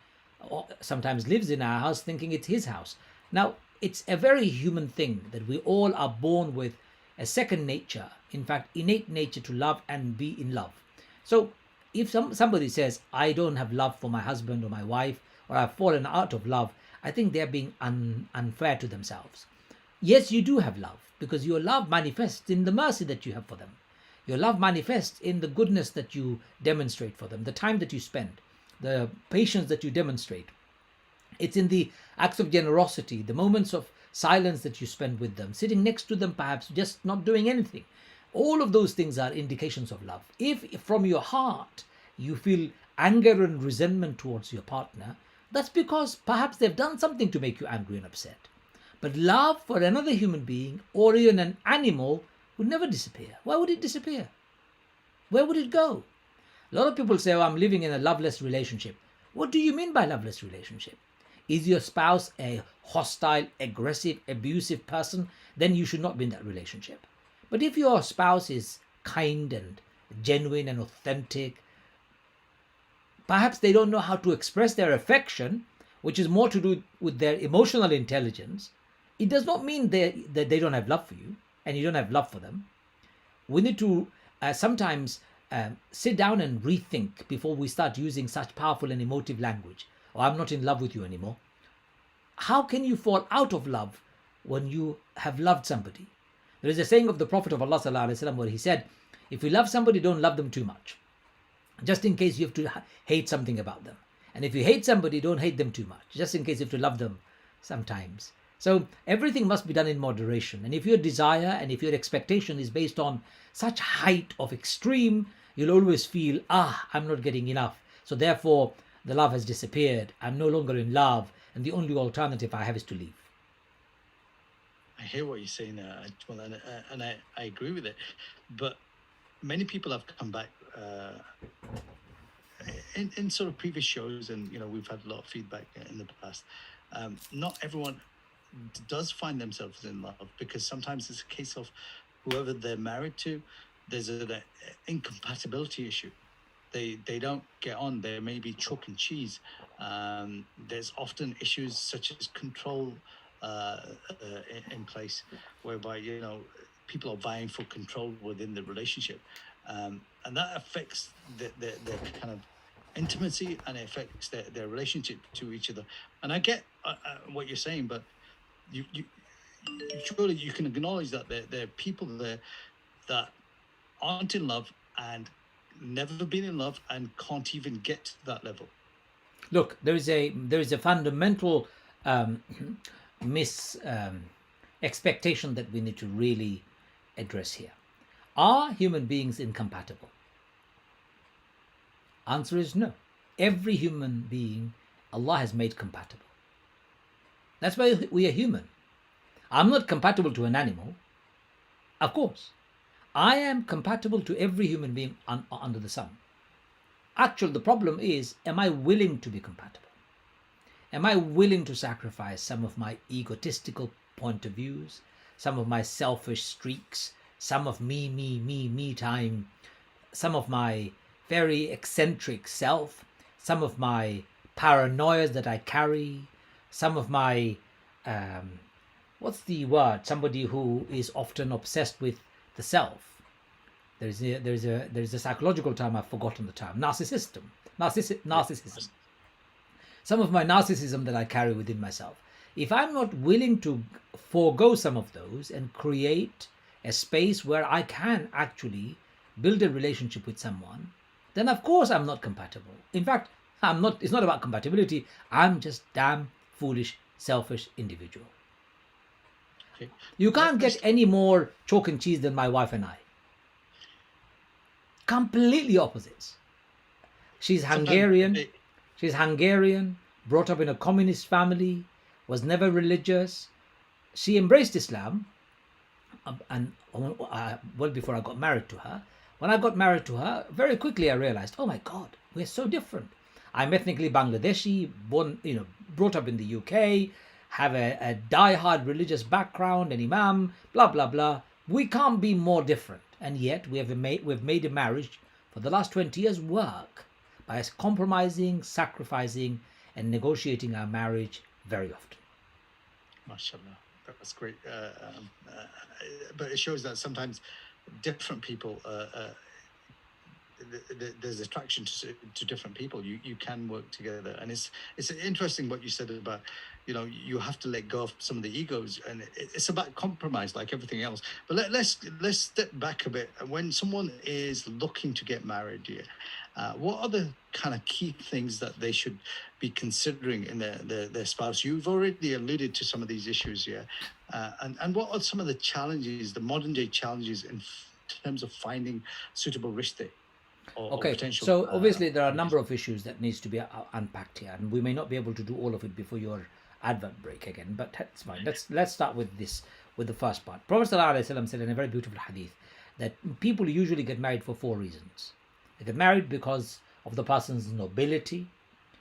or sometimes lives in our house thinking it's his house. Now, it's a very human thing that we all are born with a second nature, in fact, innate nature to love and be in love. So if somebody says, I don't have love for my husband or my wife, or I've fallen out of love, I think they're being unfair to themselves. Yes, you do have love. because your love manifests in the mercy that you have for them. Your love manifests in the goodness that you demonstrate for them, the time that you spend, the patience that you demonstrate. It's in the acts of generosity, the moments of silence that you spend with them, sitting next to them, perhaps just not doing anything. All of those things are indications of love. If from your heart you feel anger and resentment towards your partner, that's because perhaps they've done something to make you angry and upset. But love for another human being or even an animal would never disappear. Why would it disappear? Where would it go? A lot of people say, oh, I'm living in a loveless relationship. What do you mean by loveless relationship? Is your spouse a hostile, aggressive, abusive person? Then you should not be in that relationship. But if your spouse is kind and genuine and authentic, perhaps they don't know how to express their affection, which is more to do with their emotional intelligence. It does not mean that they don't have love for you and you don't have love for them. We need to sometimes sit down and rethink before we start using such powerful and emotive language. Oh, I'm not in love with you anymore. How can you fall out of love when you have loved somebody? There is a saying of the Prophet of Allah Sallallahu Alaihi Wasallam where he said, if you love somebody, don't love them too much, just in case you have to hate something about them. And if you hate somebody, don't hate them too much, just in case you have to love them sometimes. So everything must be done in moderation. And if your desire and if your expectation is based on such height of extreme, you'll always feel, I'm not getting enough. So therefore, the love has disappeared. I'm no longer in love. And the only alternative I have is to leave. I hear what you're saying, and I agree with it. But many people have come back in sort of previous shows, and we've had a lot of feedback in the past. Not everyone does find themselves in love, because sometimes it's a case of whoever they're married to, there's an incompatibility issue. They don't get on. There may be chalk and cheese. There's often issues such as control in place, whereby people are vying for control within the relationship, and that affects their kind of intimacy, and it affects their relationship to each other. And I get what you're saying, but you surely you can acknowledge that there are people there that aren't in love and never been in love and can't even get to that level. Look, there is a fundamental expectation that we need to really address here. Are human beings incompatible? Answer is no. Every human being Allah has made compatible. That's why we are human. I'm not compatible to an animal. Of course. I am compatible to every human being under the sun. Actually, the problem is, am I willing to be compatible? Am I willing to sacrifice some of my egotistical point of views, some of my selfish streaks, some of me time, some of my very eccentric self, some of my paranoias that I carry, some of my, what's the word? Somebody who is often obsessed with the self. There's a psychological term, I've forgotten the term. Narcissism. Some of my narcissism that I carry within myself. If I'm not willing to forego some of those and create a space where I can actually build a relationship with someone, then of course I'm not compatible. In fact, it's not about compatibility. I'm just damn foolish, selfish individual. Okay. You can't get any more chalk and cheese than my wife and I. Completely opposites. She's Hungarian. She's Hungarian, brought up in a communist family, was never religious. She embraced Islam, and well before I got married to her. When I got married to her, very quickly I realized, oh my God, we're so different. I'm ethnically Bangladeshi, born, brought up in the UK, have a die-hard religious background, an imam, blah blah blah. We can't be more different, and yet we've made a marriage for the last 20 years work by compromising, sacrificing, and negotiating our marriage very often. MashaAllah, that's great. But it shows that sometimes different people there's attraction to different people. You can work together, and it's interesting what you said about, you have to let go of some of the egos, and it's about compromise like everything else. But let's step back a bit. When someone is looking to get married, what are the kind of key things that they should be considering in their spouse? You've already alluded to some of these issues, and what are some of the challenges, the modern day challenges in terms of finding suitable rishte? Okay, so obviously there are a number of issues that needs to be unpacked here, and we may not be able to do all of it before your advert break again, but that's fine. Let's start with the first part. Prophet ﷺ said in a very beautiful hadith that people usually get married for 4 reasons. They get married because of the person's nobility.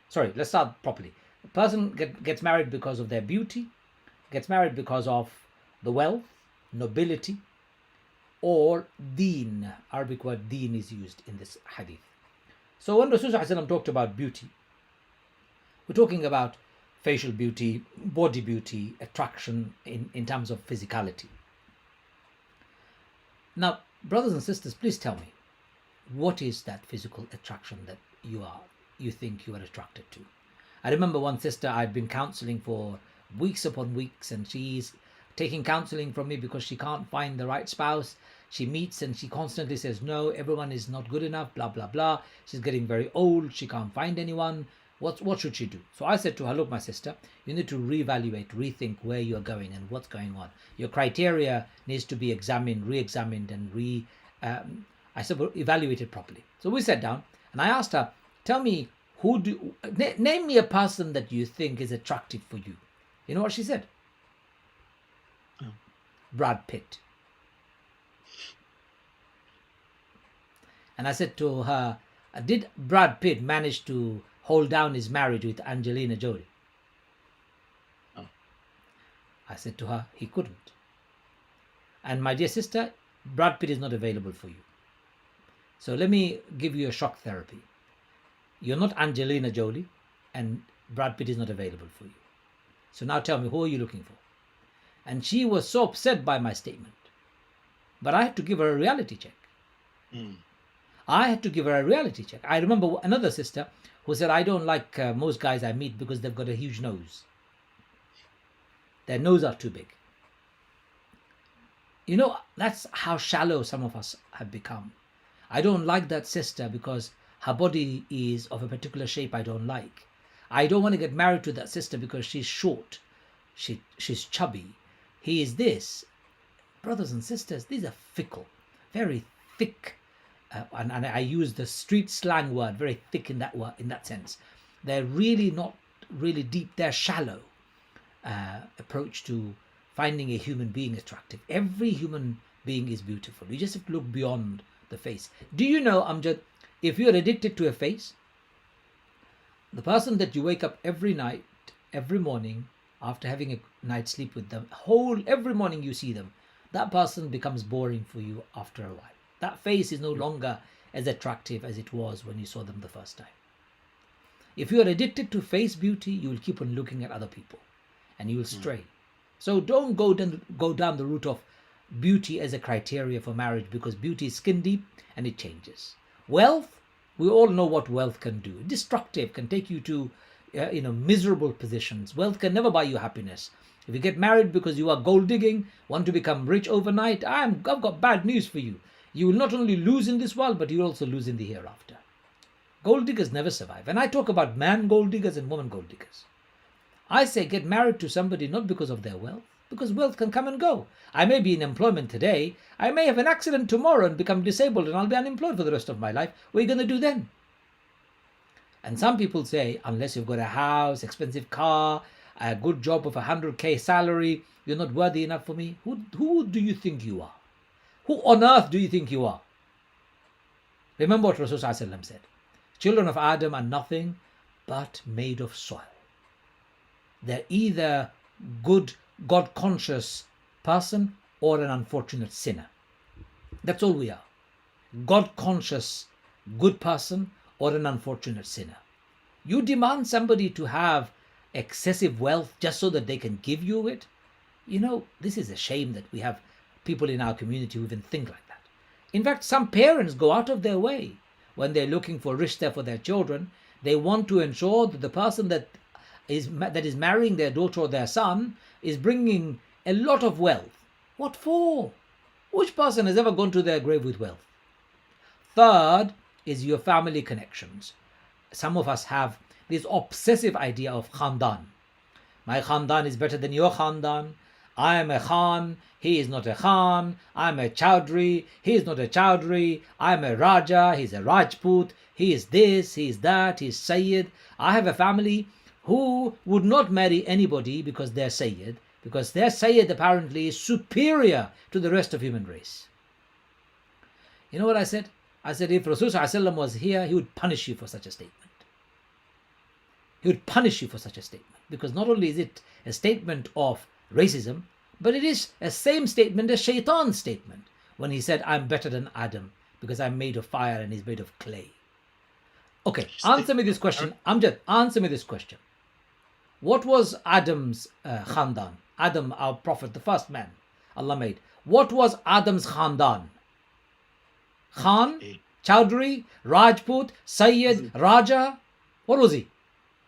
Sorry, let's start properly. The person gets married because of their beauty, gets married because of the wealth, nobility, or deen. Arabic word deen is used in this hadith. So when Rasulullah talked about beauty, we're talking about facial beauty, body beauty, attraction in terms of physicality. Now, brothers and sisters, please tell me, what is that physical attraction that you think you are attracted to? I remember one sister, I'd been counseling for weeks upon weeks, and she's taking counseling from me because she can't find the right spouse. She meets and she constantly says, no, everyone is not good enough, blah, blah, blah. She's getting very old. She can't find anyone. What should she do? So I said to her, look, my sister, you need to reevaluate, rethink where you're going and what's going on. Your criteria needs to be examined, re-examined, and evaluated properly. So we sat down and I asked her, tell me, name me a person that you think is attractive for you. You know what she said? Oh. Brad Pitt. And I said to her, did Brad Pitt manage to hold down his marriage with Angelina Jolie? Oh. I said to her, he couldn't. And my dear sister, Brad Pitt is not available for you. So let me give you a shock therapy. You're not Angelina Jolie, and Brad Pitt is not available for you. So now tell me, who are you looking for? And she was so upset by my statement. But I had to give her a reality check. I had to give her a reality check. I remember another sister who said, I don't like most guys I meet because they've got a huge nose. Their nose are too big. You know, that's how shallow some of us have become. I don't like that sister because her body is of a particular shape I don't like. I don't want to get married to that sister because she's short. She's chubby. He is this. Brothers and sisters, these are fickle, very thick. And I use the street slang word, very thick in that sense. They're really not really deep. They're shallow approach to finding a human being attractive. Every human being is beautiful. You just have to look beyond the face. Do you know, Amjad, if you're addicted to a face, the person that you wake up every night, every morning, after having a night's sleep with them, every morning you see them, that person becomes boring for you after a while. That face is no longer as attractive as it was when you saw them the first time. If you are addicted to face beauty, you will keep on looking at other people and you will stray. So don't go down the route of beauty as a criteria for marriage, because beauty is skin deep and it changes. Wealth, we all know what wealth can do. Destructive, can take you to miserable positions. Wealth can never buy you happiness. If you get married because you are gold digging, want to become rich overnight, I've got bad news for you. You will not only lose in this world, but you will also lose in the hereafter. Gold diggers never survive. And I talk about man gold diggers and woman gold diggers. I say get married to somebody not because of their wealth, because wealth can come and go. I may be in employment today. I may have an accident tomorrow and become disabled and I'll be unemployed for the rest of my life. What are you going to do then? And some people say, unless you've got a house, expensive car, a good job of 100k salary, you're not worthy enough for me. Who do you think you are? Who on earth do you think you are? Remember what Rasulullah said. Children of Adam are nothing but made of soil. They're either good, God-conscious person or an unfortunate sinner. That's all we are. God-conscious, good person or an unfortunate sinner. You demand somebody to have excessive wealth just so that they can give you it. You know, this is a shame that we have people in our community who even think like that. In fact, some parents go out of their way. when they're looking for rishta for their children, they want to ensure that the person that is marrying their daughter or their son is bringing a lot of wealth. What for? Which person has ever gone to their grave with wealth? Third is your family connections. Some of us have this obsessive idea of khandan. My khandan is better than your khandan. I am a Khan, he is not a Khan. I am a Chowdhury, he is not a Chowdhury. I am a Raja, he is a Rajput. He is this, he is that, he is Sayyid. I have a family who would not marry anybody because they're Sayyid, because their Sayyid apparently is superior to the rest of human race. You know what I said? I said, if Rasulullah was here, he would punish you for such a statement. He would punish you for such a statement. Because not only is it a statement of racism, but it is a same statement as Shaitan's statement when he said, I'm better than Adam because I'm made of fire and he's made of clay. Okay, answer me this question. Amjad, answer me this question. What was Adam's khandan? Adam, our prophet, the first man Allah made. What was Adam's khandan? Khan, Chowdhury, Rajput, Sayyid, Raja? What was he?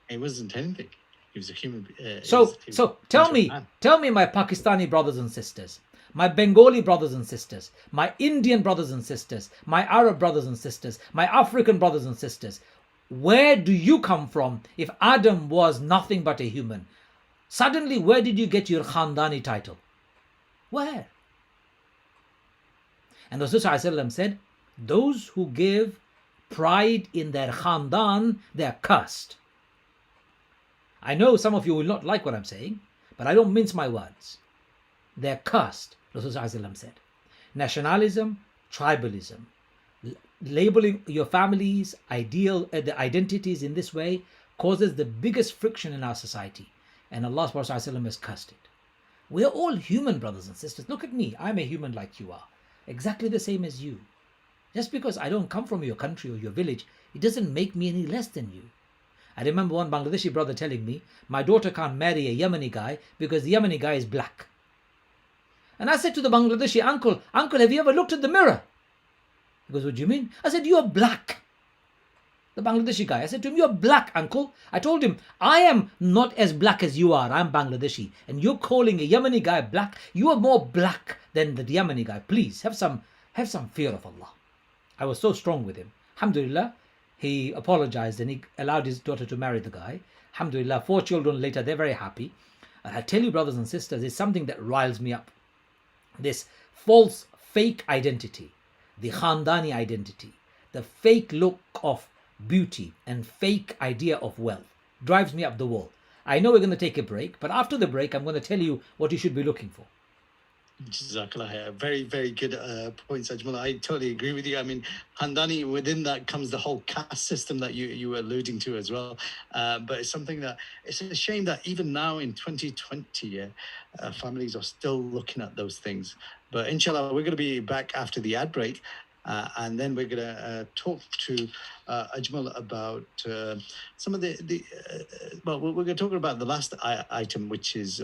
He wasn't anything. He was a human. So tell me, my Pakistani brothers and sisters, my Bengali brothers and sisters, my Indian brothers and sisters, my Arab brothers and sisters, my African brothers and sisters, where do you come from if Adam was nothing but a human? Suddenly, where did you get your Khandani title? Where? And Rasulullah said, those who give pride in their Khandan, they are cursed. I know some of you will not like what I'm saying, but I don't mince my words. They're cursed, Rasulullah said. Nationalism, tribalism, labeling your family's the identities in this way causes the biggest friction in our society. And Allah subhanahu wa ta'ala has cursed it. We are all human, brothers and sisters. Look at me. I'm a human like you are. Exactly the same as you. Just because I don't come from your country or your village, it doesn't make me any less than you. I remember one Bangladeshi brother telling me, my daughter can't marry a Yemeni guy because the Yemeni guy is black. And I said to the Bangladeshi, uncle, have you ever looked at the mirror? He goes, what do you mean? I said, you're black. The Bangladeshi guy, I said to him, you're black, uncle. I told him, I am not as black as you are. I'm Bangladeshi. And you're calling a Yemeni guy black. You are more black than the Yemeni guy. Please, have some fear of Allah. I was so strong with him. Alhamdulillah, he apologized and he allowed his daughter to marry the guy. Alhamdulillah, 4 children later, they're very happy. And I tell you, brothers and sisters, it's something that riles me up. This false, fake identity, the Khandani identity, the fake look of beauty and fake idea of wealth drives me up the wall. I know we're going to take a break, but after the break, I'm going to tell you what you should be looking for. Jazakallah. Very, very good points, Ajmal. I totally agree with you. I mean, Handani, within that comes the whole caste system that you were alluding to as well. But it's something that, it's a shame that even now in 2020, families are still looking at those things. But inshallah, we're going to be back after the ad break. And then we're going to talk to Ajmal about some of well, we're going to talk about the last item, which is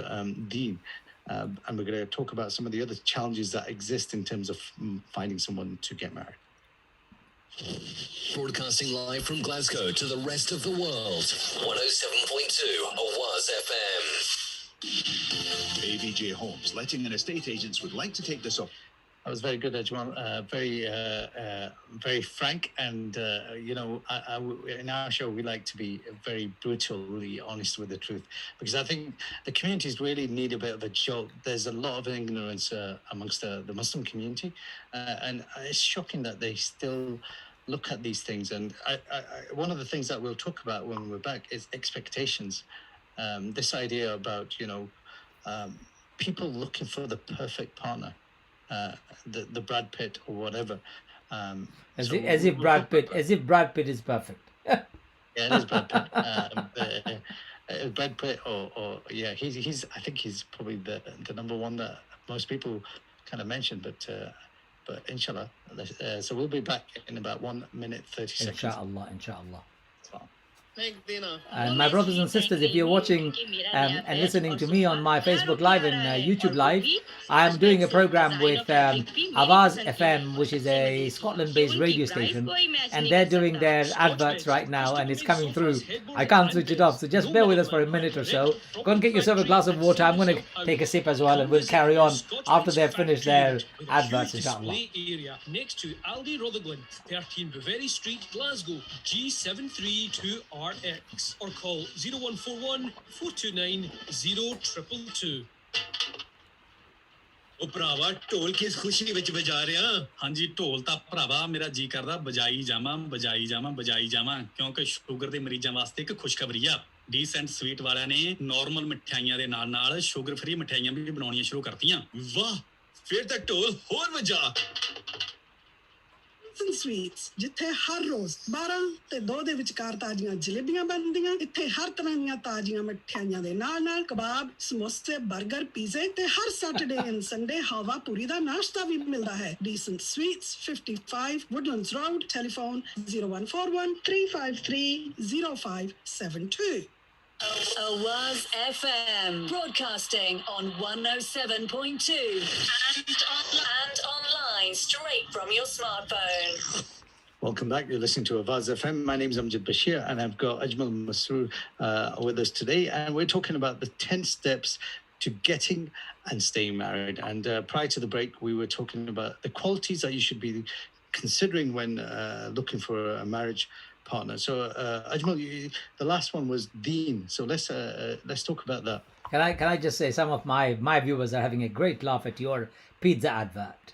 deen. And we're going to talk about some of the other challenges that exist in terms of finding someone to get married. Broadcasting live from Glasgow to the rest of the world. 107.2 Awaz FM. AVJ Homes, letting and estate agents would like to take this up. That was very good, Ajmal. Very frank, and in our show we like to be very brutally honest with the truth, because I think the communities really need a bit of a jolt. There's a lot of ignorance amongst the Muslim community, and it's shocking that they still look at these things. And one of the things that we'll talk about when we're back is expectations. This idea about people looking for the perfect partner. The Brad Pitt or whatever. As if Brad Pitt is perfect. Yeah, it is Brad Pitt. Brad Pitt, or yeah, he's. I think he's probably the number one that most people kind of mention. But inshallah, so we'll be back in about 1 minute 30 seconds. Inshallah. Well. And my brothers and sisters, if you're watching and listening to me on my Facebook Live and YouTube Live, I am doing a program with Avaz FM, which is a Scotland-based radio station, and they're doing their adverts right now, and it's coming through. I can't switch it off, so just bear with us for a minute or so. Go and get yourself a glass of water. I'm going to take a sip as well, and we'll carry on after they've finished their adverts, inshallah. Area next to Aldi Rutherglen, 13 Baveri Street, Glasgow, G732RX, or call 0141 429 0222. ਉਹ ਭਰਾਵਾ ਢੋਲ ਕਿਸ ਖੁਸ਼ੀ ਵਿੱਚ ਵਜਾ ਰਿਹਾ ਹਾਂਜੀ ਢੋਲ ਤਾਂ ਭਰਾਵਾ ਮੇਰਾ ਜੀ ਕਰਦਾ ਬਜਾਈ ਜਾਵਾਂ ਕਿਉਂਕਿ ਸ਼ੂਗਰ ਦੇ ਮਰੀਜ਼ਾਂ ਵਾਸਤੇ ਇੱਕ ਖੁਸ਼ਖਬਰੀ ਆ ਡੀਸੈਂਟ ਸਵੀਟ ਵਾਲਿਆਂ ਨੇ ਨਾਰਮਲ ਮਠਿਆਈਆਂ ਦੇ ਨਾਲ ਸ਼ੂਗਰ ਫ੍ਰੀ ਮਠਿਆਈਆਂ ਵੀ ਬਣਾਉਣੀਆਂ ਸ਼ੁਰੂ ਕਰਤੀਆਂ ਵਾਹ ਫਿਰ ਤਾਂ ਢੋਲ ਹੋਰ ਵਜਾ Sweets, ਜਿੱਥੇ ਹਰ ਰੋਜ਼ 12 ਤੇ 2 ਦੇ ਵਿਚਕਾਰ ਤਾਜ਼ੀਆਂ ਜਲੇਬੀਆਂ ਬਣਦੀਆਂ ਇੱਥੇ ਹਰ ਤਰ੍ਹਾਂ ਦੀਆਂ ਤਾਜ਼ੀਆਂ ਮਠਿਆਈਆਂ ਦੇ ਨਾਲ ਕਬਾਬ ਸਮੋਸੇ 버ਗਰ ਪੀਜ਼ੇ ਤੇ ਹਰ ਸੈਟਰਡੇ ਐਂਡ ਸੰਡੇ ਹਵਾ ਪੂਰੀ ਦਾ ਨਾਸ਼ਤਾ ਵੀ ਮਿਲਦਾ ਹੈ Decent Sweets 55 Woodlands Road telephone 0141 353 0572 Awaz FM, broadcasting on 107.2 and online straight from your smartphone. Welcome back. You're listening to Avaz FM. My name's Amjad Bashir, and I've got Ajmal Masroor with us today, and we're talking about the 10 steps to getting and staying married. And prior to the break, we were talking about the qualities that you should be considering when looking for a marriage partner. So Ajmal, the last one was Deen. So let's talk about that. Can I just say some of my viewers are having a great laugh at your pizza advert.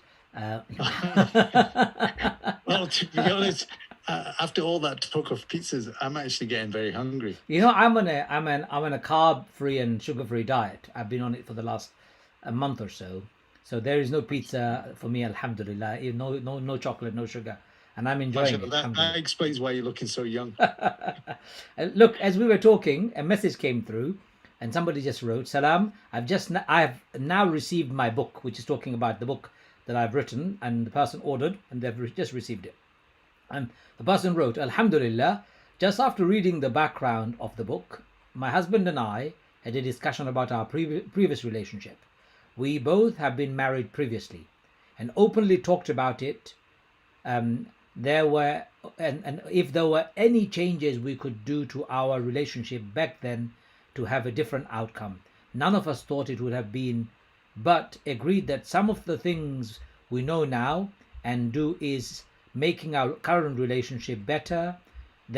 Well, to be honest, after all that talk of pizzas, I'm actually getting very hungry. You know, I'm on a carb-free and sugar-free diet. I've been on it for the last month or so. So there is no pizza for me, alhamdulillah. No chocolate, no sugar. And I'm enjoying it. That explains why you're looking so young. Look, as we were talking, a message came through, and somebody just wrote, "Salam, I've now received my book, which is talking about the book that I've written, and the person ordered, and they've just received it." And the person wrote, "Alhamdulillah, just after reading the background of the book, my husband and I had a discussion about our previous relationship. We both have been married previously, and openly talked about it. There were and if there were any changes we could do to our relationship back then to have a different outcome. None of us thought it would have been, but agreed that some of the things we know now and do is making our current relationship better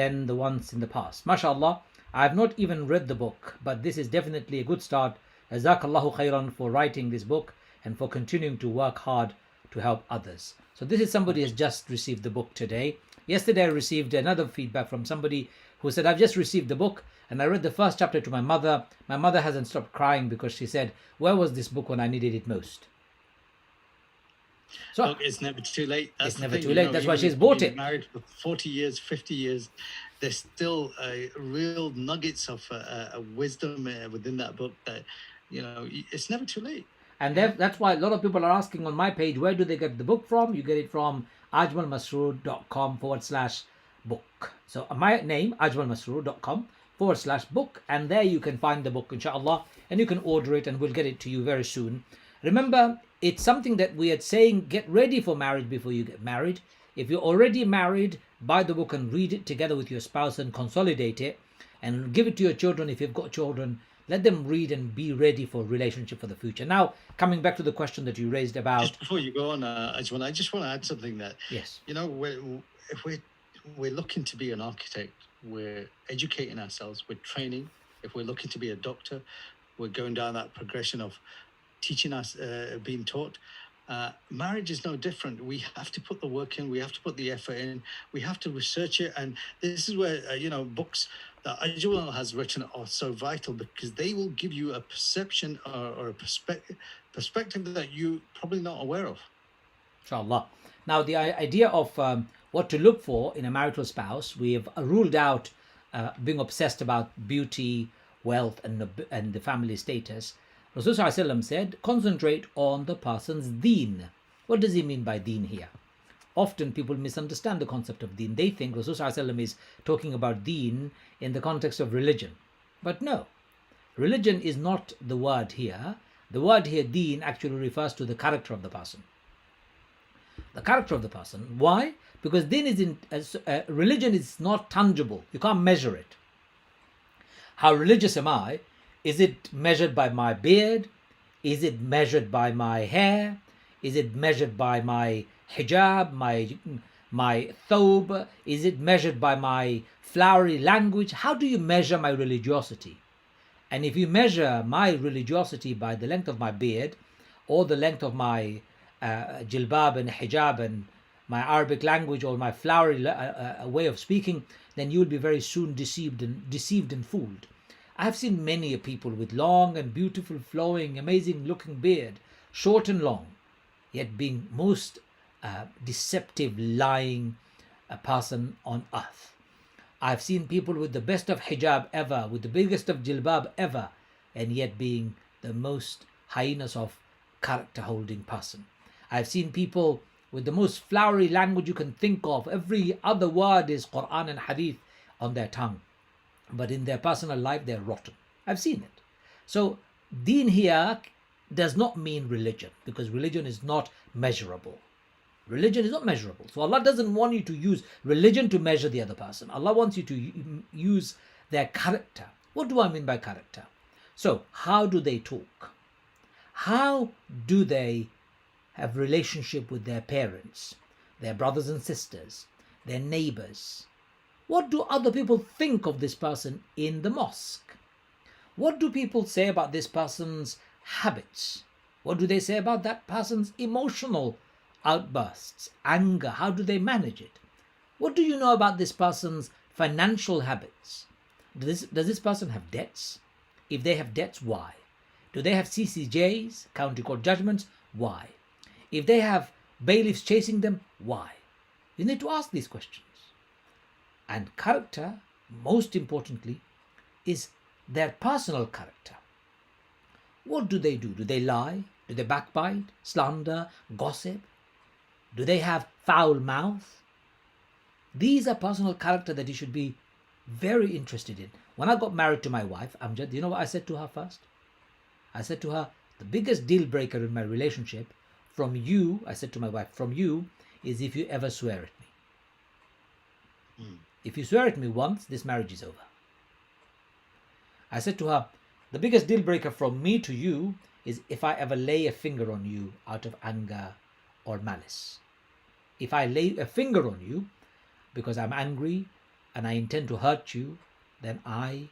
than the ones in the past." MashaAllah, I have not even read the book, but this is definitely a good start. Jazakallahu khairan for writing this book and for continuing to work hard to help others. So this is somebody who has just received the book today. Yesterday I received another feedback from somebody who said, "I've just received the book and I read the first chapter to my mother. My mother hasn't stopped crying because she said, where was this book when I needed it most?" So look, it's never too late. It's never too late. That's why she's bought it. Married for 40 years, 50 years. There's still real nuggets of wisdom within that book that, it's never too late. And that's why a lot of people are asking on my page, where do they get the book from? You get it from ajmalmasroor.com/book. So my name, ajmalmasroor.com/book. And there you can find the book, inshallah. And you can order it and we'll get it to you very soon. Remember, it's something that we are saying, get ready for marriage before you get married. If you're already married, buy the book and read it together with your spouse and consolidate it. And give it to your children if you've got children. Let them read and be ready for relationship for the future. Now, coming back to the question that you raised about... Just before you go on, I just want to add something that, yes, if we're looking to be an architect, we're educating ourselves, we're training. If we're looking to be a doctor, we're going down that progression of teaching us, being taught. Marriage is no different. We have to put the work in. We have to put the effort in. We have to research it. And this is where, books that Ajmal has written are so vital because they will give you a perception or a perspective that you're probably not aware of. Inshallah. Now, the idea of what to look for in a marital spouse, we have ruled out being obsessed about beauty, wealth, and the family status. Rasulullah said, concentrate on the person's deen. What does he mean by deen here? often people misunderstand the concept of deen. They think Rasul Sallallahu Alaihi Wasallam is talking about deen in the context of religion. But no, religion is not the word here. The word here, deen, actually refers to the character of the person. The character of the person. Why? Because deen is religion is not tangible. You can't measure it. How religious am I? Is it measured by my beard? Is it measured by my hair? Is it measured by my hijab, my thobe? Is it measured by my flowery language? How do you measure my religiosity? And if you measure my religiosity by the length of my beard or the length of my jilbab and hijab and my Arabic language or my flowery way of speaking, then you will be very soon deceived and fooled. I have seen many people with long and beautiful, flowing, amazing looking beard, short and long, yet being most deceptive, lying person on earth. I've seen people with the best of hijab ever, with the biggest of jilbab ever, and yet being the most heinous of character holding person. I've seen people with the most flowery language you can think of. Every other word is Quran and Hadith on their tongue. But in their personal life, they're rotten. I've seen it. So deen here does not mean religion, because religion is not measurable. Religion is not measurable. So Allah doesn't want you to use religion to measure the other person. Allah wants you to use their character. What do I mean by character? So how do they talk? How do they have relationship with their parents, their brothers and sisters, their neighbors? What do other people think of this person in the mosque? What do people say about this person's habits? What do they say about that person's emotional outbursts, anger? How do they manage it? What do you know about this person's financial habits? Does this person have debts? If they have debts, why? Do they have CCJs, county court judgments? Why? If they have bailiffs chasing them, why? You need to ask these questions. And character, most importantly, is their personal character. What do they do? Do they lie? Do they backbite, slander, gossip? Do they have foul mouth? These are personal character that you should be very interested in. When I got married to my wife, Amjad, do you know what I said to her first? I said to her, the biggest deal breaker in my relationship from you, I said to my wife, from you, is if you ever swear at me. If you swear at me once, this marriage is over. I said to her, the biggest deal breaker from me to you is if I ever lay a finger on you out of anger or malice. If I lay a finger on you because I'm angry and I intend to hurt you, then I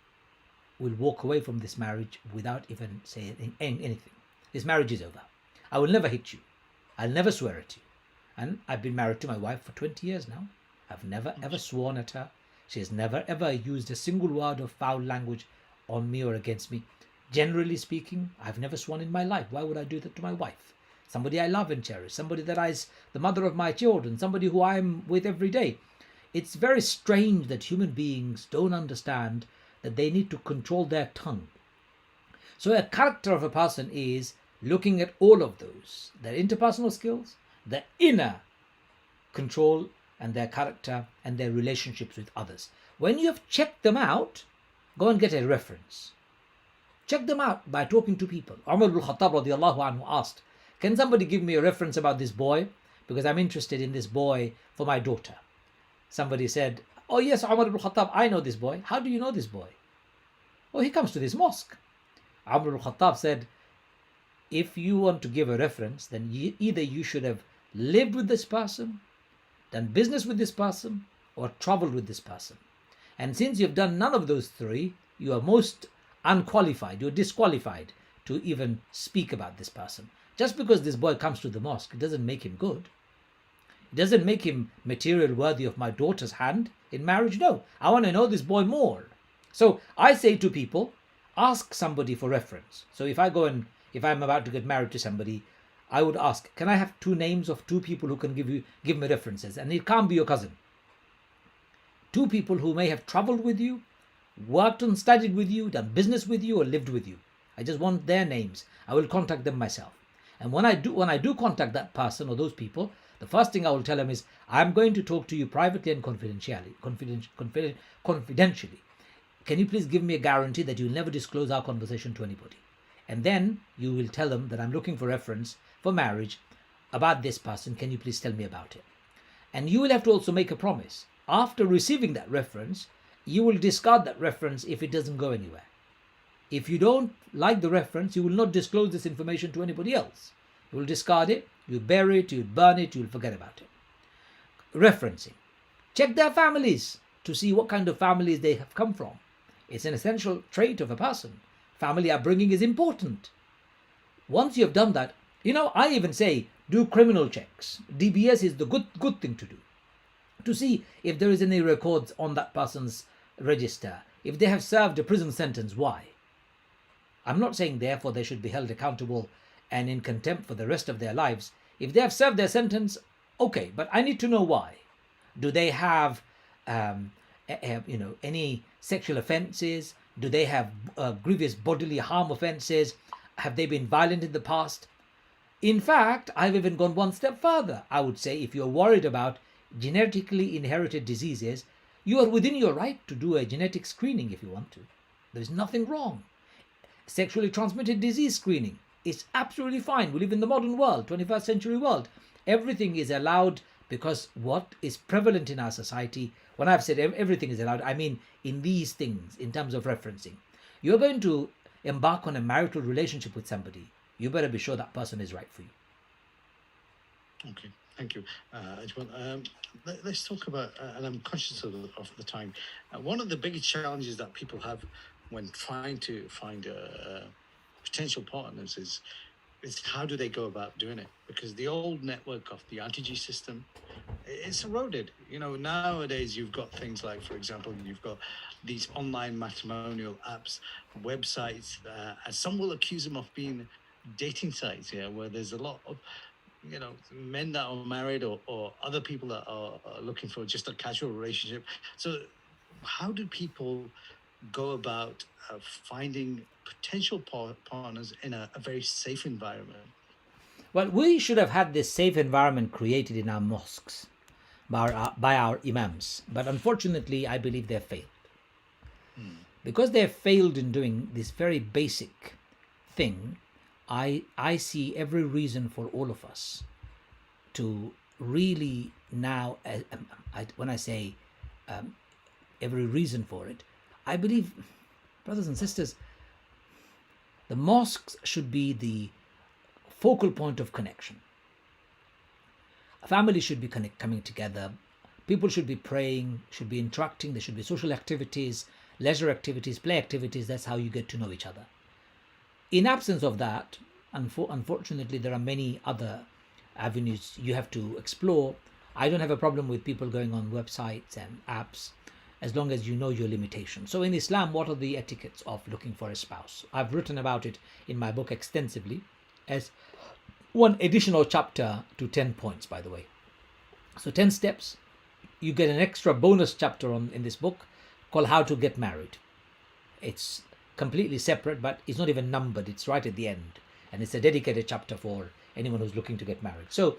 will walk away from this marriage without even saying anything. This marriage is over. I will never hit you. I'll never swear at you. And I've been married to my wife for 20 years now. I've never ever sworn at her. She has never ever used a single word of foul language on me or against me. Generally speaking, I've never sworn in my life. Why would I do that to my wife? Somebody I love and cherish, somebody that is the mother of my children, somebody who I'm with every day. It's very strange that human beings don't understand that they need to control their tongue. So a character of a person is looking at all of those, their interpersonal skills, their inner control, and their character and their relationships with others. When you have checked them out, go and get a reference. Check them out by talking to people. Umar ibn Khattab radiallahu anhu asked, can somebody give me a reference about this boy? Because I'm interested in this boy for my daughter. Somebody said, oh yes, Umar ibn Khattab, I know this boy. How do you know this boy? Oh, he comes to this mosque. Umar ibn Khattab said, if you want to give a reference, then either you should have lived with this person, done business with this person, or traveled with this person. And since you've done none of those three, you are most unqualified, you're disqualified to even speak about this person. Just because this boy comes to the mosque, it doesn't make him good. It doesn't make him material worthy of my daughter's hand in marriage. No, I want to know this boy more. So I say to people, ask somebody for reference. So if I'm about to get married to somebody, I would ask, can I have two names of two people who can give me references? And it can't be your cousin. Two people who may have traveled with you, worked and studied with you, done business with you, or lived with you. I just want their names. I will contact them myself. And when I do contact that person or those people, The first thing I will tell him is, I'm going to talk to you privately and confidentially. Can you please give me a guarantee that you'll never disclose our conversation to anybody? And then you will tell them that I'm looking for reference for marriage about this person. Can you please tell me about it? And you will have to also make a promise. After receiving that reference, you will discard that reference if it doesn't go anywhere. If you don't like the reference, you will not disclose this information to anybody else. You will discard it, you bury it, you burn it, you will forget about it. Referencing. Check their families to see what kind of families they have come from. It's an essential trait of a person. Family upbringing is important. Once you have done that, I even say do criminal checks. DBS is the good thing to do. To see if there is any records on that person's register. If they have served a prison sentence, why? I'm not saying therefore they should be held accountable and in contempt for the rest of their lives. If they have served their sentence, okay, but I need to know why. Do they have any sexual offences? Do they have grievous bodily harm offences? Have they been violent in the past? In fact, I've even gone one step further. I would say if you're worried about genetically inherited diseases, you are within your right to do a genetic screening if you want to. There's nothing wrong. Sexually transmitted disease screening is absolutely fine. We live in the modern world, 21st century world. Everything is allowed because what is prevalent in our society, when I've said everything is allowed, I mean in these things, in terms of referencing. You're going to embark on a marital relationship with somebody. You better be sure that person is right for you. Okay, thank you. Ajmal, let's talk about, and I'm conscious of the time, one of the biggest challenges that people have when trying to find potential partners is how do they go about doing it? Because the old network of the RTG system, it's eroded. Nowadays you've got things like, for example, you've got these online matrimonial apps, websites, and some will accuse them of being dating sites, where there's a lot of men that are married or other people that are looking for just a casual relationship. So how do people go about finding potential partners in a very safe environment? Well, we should have had this safe environment created in our mosques by our imams. But unfortunately, I believe they've failed. Because they've failed in doing this very basic thing, I see every reason for all of us to really now, when I say every reason for it, I believe, brothers and sisters, the mosques should be the focal point of connection. A family should be coming together. People should be praying, should be interacting. There should be social activities, leisure activities, play activities. That's how you get to know each other. In absence of that, unfortunately, there are many other avenues you have to explore. I don't have a problem with people going on websites and apps as long as you know your limitations. So in Islam, what are the etiquettes of looking for a spouse? I've written about it in my book extensively as one additional chapter to 10 points, by the way. So 10 steps. You get an extra bonus chapter in this book called How to Get Married. It's completely separate, but it's not even numbered. It's right at the end. And it's a dedicated chapter for anyone who's looking to get married. So,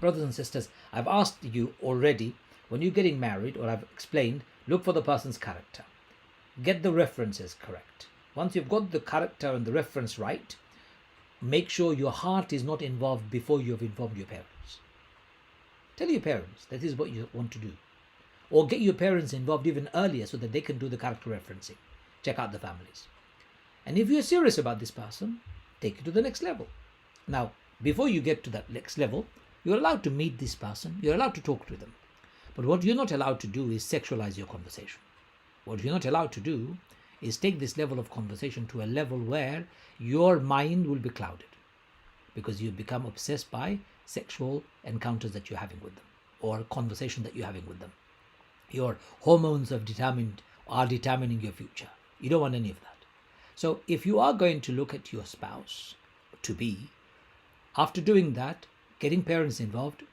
brothers and sisters, I've asked you already, when you're getting married, or I've explained, look for the person's character. Get the references correct. Once you've got the character and the reference right, make sure your heart is not involved before you have informed your parents. Tell your parents that is what you want to do. Or get your parents involved even earlier so that they can do the character referencing. Check out the families. And if you're serious about this person, take it to the next level. Now, before you get to that next level, you're allowed to meet this person. You're allowed to talk to them. But what you're not allowed to do is sexualize your conversation. What you're not allowed to do is take this level of conversation to a level where your mind will be clouded because you become obsessed by sexual encounters that you're having with them or conversation that you're having with them. Your hormones are determining your future. You don't want any of that. So if you are going to look at your spouse to be, after doing that, getting parents involved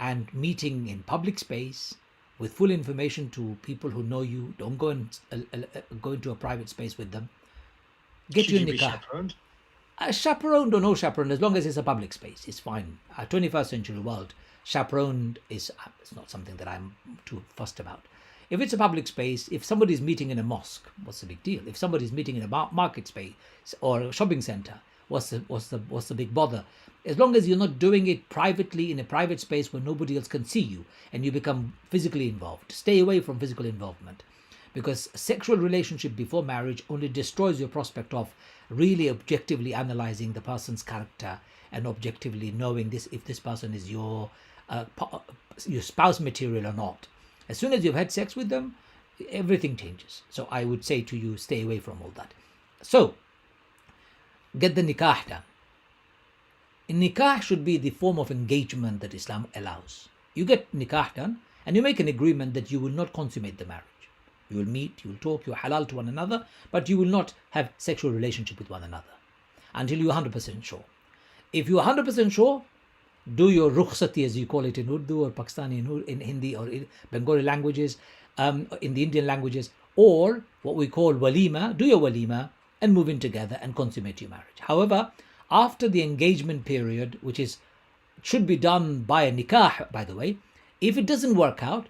and meeting in public space with full information to people who know you, don't go and go into a private space with them. Get Should your you be nikah. chaperoned? Chaperoned or no chaperone, as long as it's a public space, it's fine. 21st century world, chaperoned is it's not something that I'm too fussed about. If it's a public space, if somebody's meeting in a mosque, what's the big deal? If somebody's meeting in a market space or a shopping center, what's the big bother? As long as you're not doing it privately in a private space where nobody else can see you and you become physically involved. Stay away from physical involvement, because sexual relationship before marriage only destroys your prospect of really objectively analyzing the person's character and objectively knowing this if this person is your spouse material or not. As soon as you've had sex with them, everything changes. So I would say to you, stay away from all that. So get the nikah done. Nikah should be the form of engagement that Islam allows. You get nikah done and you make an agreement that you will not consummate the marriage. You will meet, you will talk, you are halal to one another, but you will not have sexual relationship with one another until you are 100% sure. If you are 100% sure, do your rukhsati, as you call it in Urdu or Pakistani, in Hindi or in Bengali languages, in the Indian languages, or what we call walima, do your walima and move in together and consummate your marriage. However, after the engagement period, which should be done by a nikah, by the way, if it doesn't work out,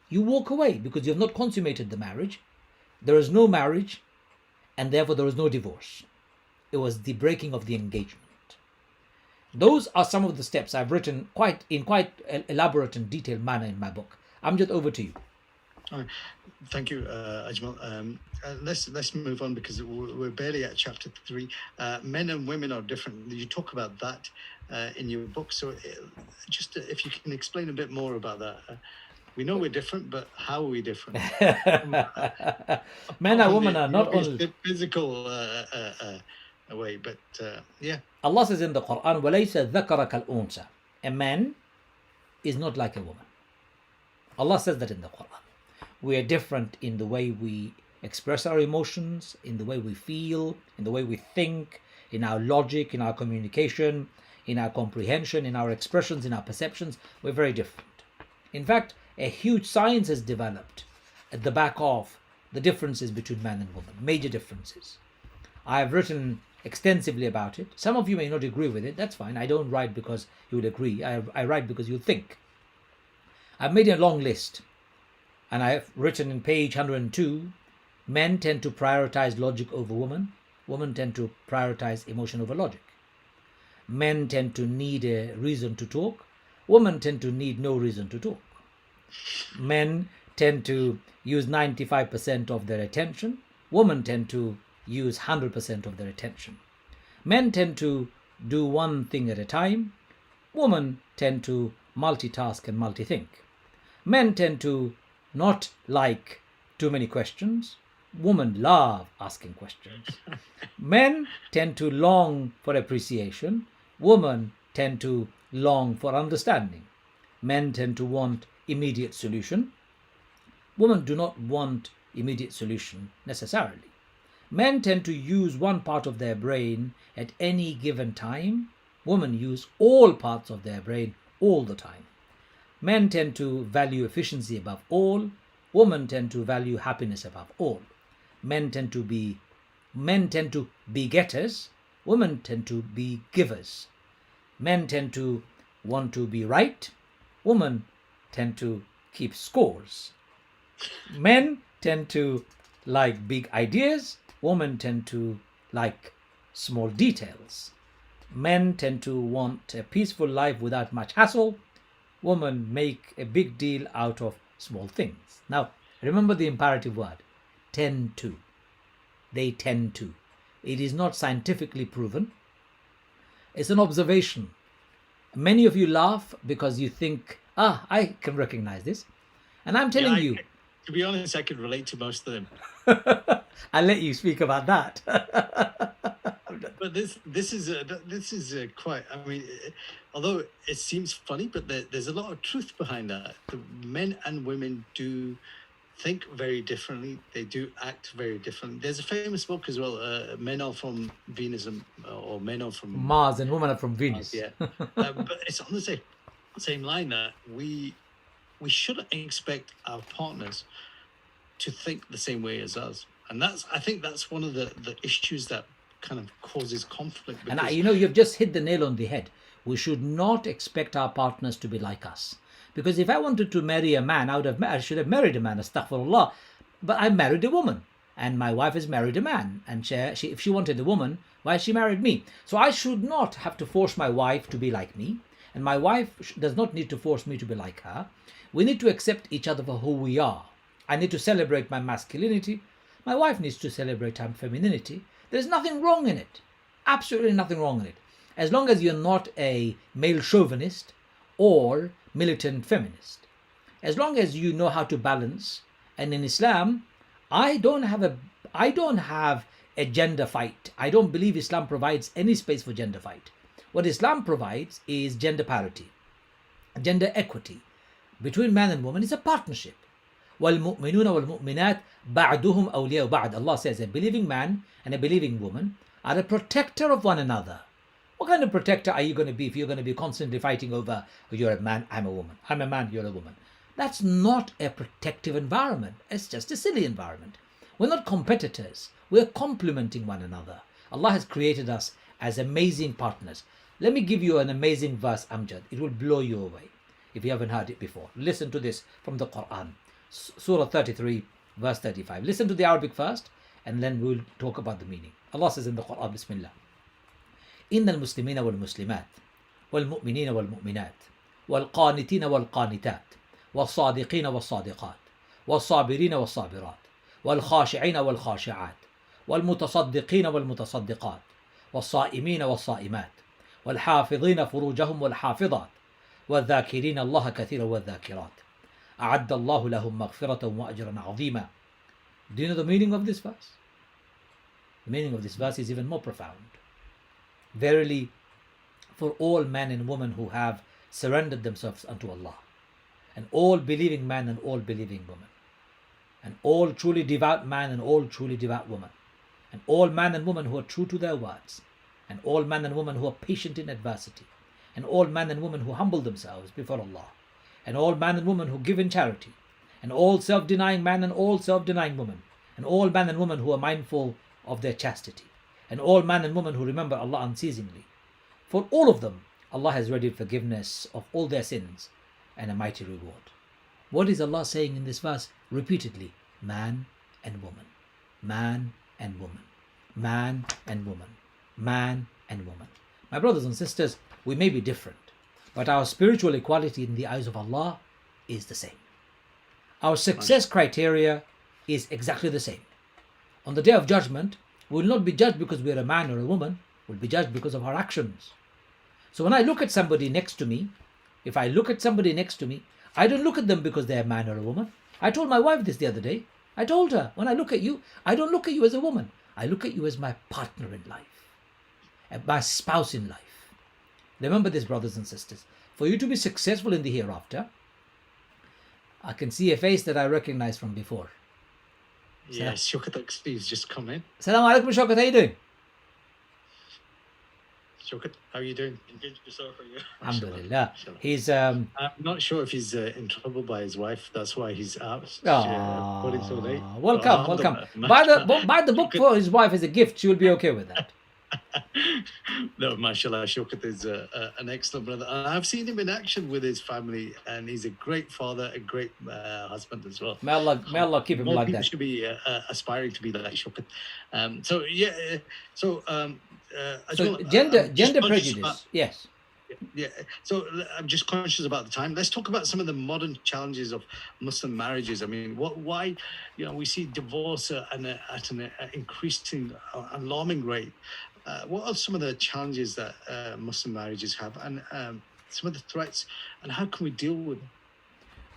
you walk away because you have not consummated the marriage. There is no marriage and therefore there is no divorce. It was the breaking of the engagement. Those are some of the steps I've written in quite elaborate and detailed manner in my book. Amjad, over to you. Thank you, Ajmal. Let's move on because we're barely at chapter 3. Men and women are different. You talk about that in your book. So just if you can explain a bit more about that. We know we're different, but how are we different? Men and women are not only physical way, but yeah. Allah says in the Quran, وَلَيْسَ ذَكَرَ كَالْأُنْثَى. A man is not like a woman. Allah says that in the Quran. We are different in the way we express our emotions, in the way we feel, in the way we think, in our logic, in our communication, in our comprehension, in our expressions, in our perceptions. We're very different. In fact, a huge science has developed at the back of the differences between man and woman, major differences. I have written extensively about it. Some of you may not agree with it. That's fine. I don't write because you would agree. I write because you think. I've made a long list, and I have written in page 102, men tend to prioritize logic over women. Women tend to prioritize emotion over logic. Men tend to need a reason to talk. Women tend to need no reason to talk. Men tend to use 95% of their attention. Women tend to use 100% of their attention. Men tend to do one thing at a time. Women tend to multitask and multithink. Men tend to not like too many questions. Women love asking questions. Men tend to long for appreciation. Women tend to long for understanding. Men tend to want immediate solution. Women do not want immediate solution necessarily. Men tend to use one part of their brain at any given time. Women use all parts of their brain all the time. Men tend to value efficiency above all. Women tend to value happiness above all. Men tend to be getters. Women tend to be givers. Men tend to want to be right. Women tend to keep scores. Men tend to like big ideas. Women tend to like small details. Men tend to want a peaceful life without much hassle. Women make a big deal out of small things. Now, remember the imperative word, tend to. They tend to. It is not scientifically proven. It's an observation. Many of you laugh because you think, I can recognize this. And I'm telling you. To be honest, I could relate to most of them. I'll let you speak about that. But this is quite. I mean, although it seems funny, but there's a lot of truth behind that. The men and women do think very differently. They do act very differently. There's a famous book as well. Men are from Venus, or men are from Mars, and women are from Venus. Mars, yeah, but it's on the same line that we shouldn't expect our partners to think the same way as us. And I think that's one of the issues that kind of causes conflict. And because- you've just hit the nail on the head. We should not expect our partners to be like us. Because if I wanted to marry a man, I should have married a man, astaghfirullah. But I married a woman, and my wife has married a man. And if she wanted a woman, why she married me? So I should not have to force my wife to be like me. And my wife does not need to force me to be like her. We need to accept each other for who we are. I need to celebrate my masculinity. My wife needs to celebrate her femininity. There's nothing wrong in it. Absolutely nothing wrong in it. As long as you're not a male chauvinist or militant feminist. As long as you know how to balance. And in Islam, I don't have a gender fight. I don't believe Islam provides any space for gender fight. What Islam provides is gender parity, gender equity. Between man and woman is a partnership. وَالْمُؤْمِنُونَ وَالْمُؤْمِنَاتِ بَعْدُهُمْ أَوْلِيَاءُ بَعْدٍ. Allah says a believing man and a believing woman are a protector of one another. What kind of protector are you going to be if you're going to be constantly fighting over, you're a man, I'm a woman, I'm a man, you're a woman? That's not a protective environment. It's just a silly environment. We're not competitors. We're complementing one another. Allah has created us as amazing partners. Let me give you an amazing verse, Amjad. It will blow you away if you haven't heard it before. Listen to this from the Quran. Surah 33, verse 35. Listen to the Arabic first, and then we'll talk about the meaning. Allah says in the Quran, Bismillah. إن المسلمين والمسلمات والمؤمنين والمؤمنات والقانتين والقانتات والصادقين والصادقات والصابرين والصابرات والخاشعين والخاشعات والمتصدقين والمتصدقات والصائمين والصائمات والحافظين فروجهم والحافظات والذاكرين الله كثيرا والذاكرات أعد الله لهم مغفرة وأجرا عظيما. Do you know the meaning of this verse? The meaning of this verse is even more profound. Verily, for all men and women who have surrendered themselves unto Allah, and all believing man and all believing woman, and all truly devout man and all truly devout woman, and all man and woman who are true to their words, and all man and woman who are patient in adversity, and all man and woman who humble themselves before Allah, and all man and woman who give in charity, and all self-denying man and all self-denying woman, and all man and woman who are mindful of their chastity, and all man and woman who remember Allah unceasingly. For all of them, Allah has ready forgiveness of all their sins and a mighty reward. What is Allah saying in this verse? Repeatedly, man and woman, man and woman, man and woman, man and woman. My brothers and sisters, we may be different, but our spiritual equality in the eyes of Allah is the same. Our success criteria is exactly the same. On the day of judgment, we will not be judged because we are a man or a woman. We'll be judged because of our actions. So when I look at somebody next to me, if I look at somebody next to me, I don't look at them because they're a man or a woman. I told my wife this the other day. I told her, when I look at you, I don't look at you as a woman. I look at you as my partner in life, my spouse in life. Remember this, brothers and sisters. For you to be successful in the hereafter, I can see a face that I recognize from before. Yes, Shaukat Please just come in. Assalamu alaikum, Shaukat. How you doing? Shaukat, how are you doing? Good yourself, are you? Alhamdulillah. He's I'm not sure if he's in trouble by his wife. That's why he's out. Calling so late. Welcome, welcome. Buy the book for his wife as a gift. She will be okay with that. No, mashallah, Shaukat is an excellent brother. And I've seen him in action with his family, and he's a great father, a great husband as well. May Allah keep him More like people that. should be aspiring to be like Shaukat. Gender prejudice, yes. Yeah, so I'm just conscious about the time. Let's talk about some of the modern challenges of Muslim marriages. I mean, why, we see divorce at an increasing, alarming rate. What are some of the challenges that Muslim marriages have, and some of the threats, and how can we deal with them?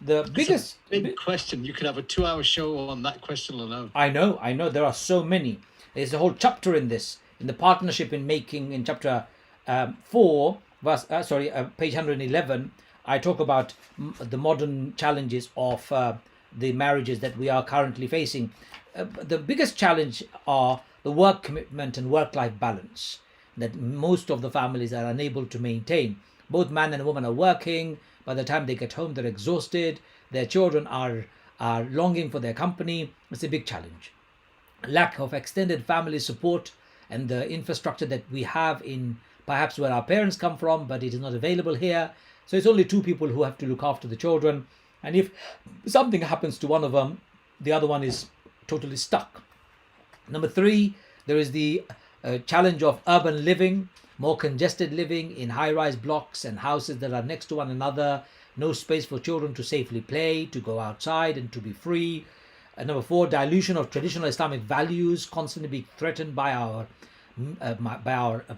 The biggest big question. You could have a 2-hour show on that question alone. I know. There are so many. There's a whole chapter in this, in the partnership in making, in chapter 4. Page 111, I talk about the modern challenges of the marriages that we are currently facing. The biggest challenge are the work commitment and work-life balance that most of the families are unable to maintain. Both man and woman are working. By the time they get home, they're exhausted. Their children are longing for their company. It's a big challenge. Lack of extended family support and the infrastructure that we have in perhaps where our parents come from, but it is not available here. So it's only two people who have to look after the children. And if something happens to one of them, the other one is totally stuck. Number 3, there is the challenge of urban living, more congested living in high-rise blocks and houses that are next to one another, no space for children to safely play, to go outside and to be free. Number 4, dilution of traditional Islamic values, constantly being threatened by our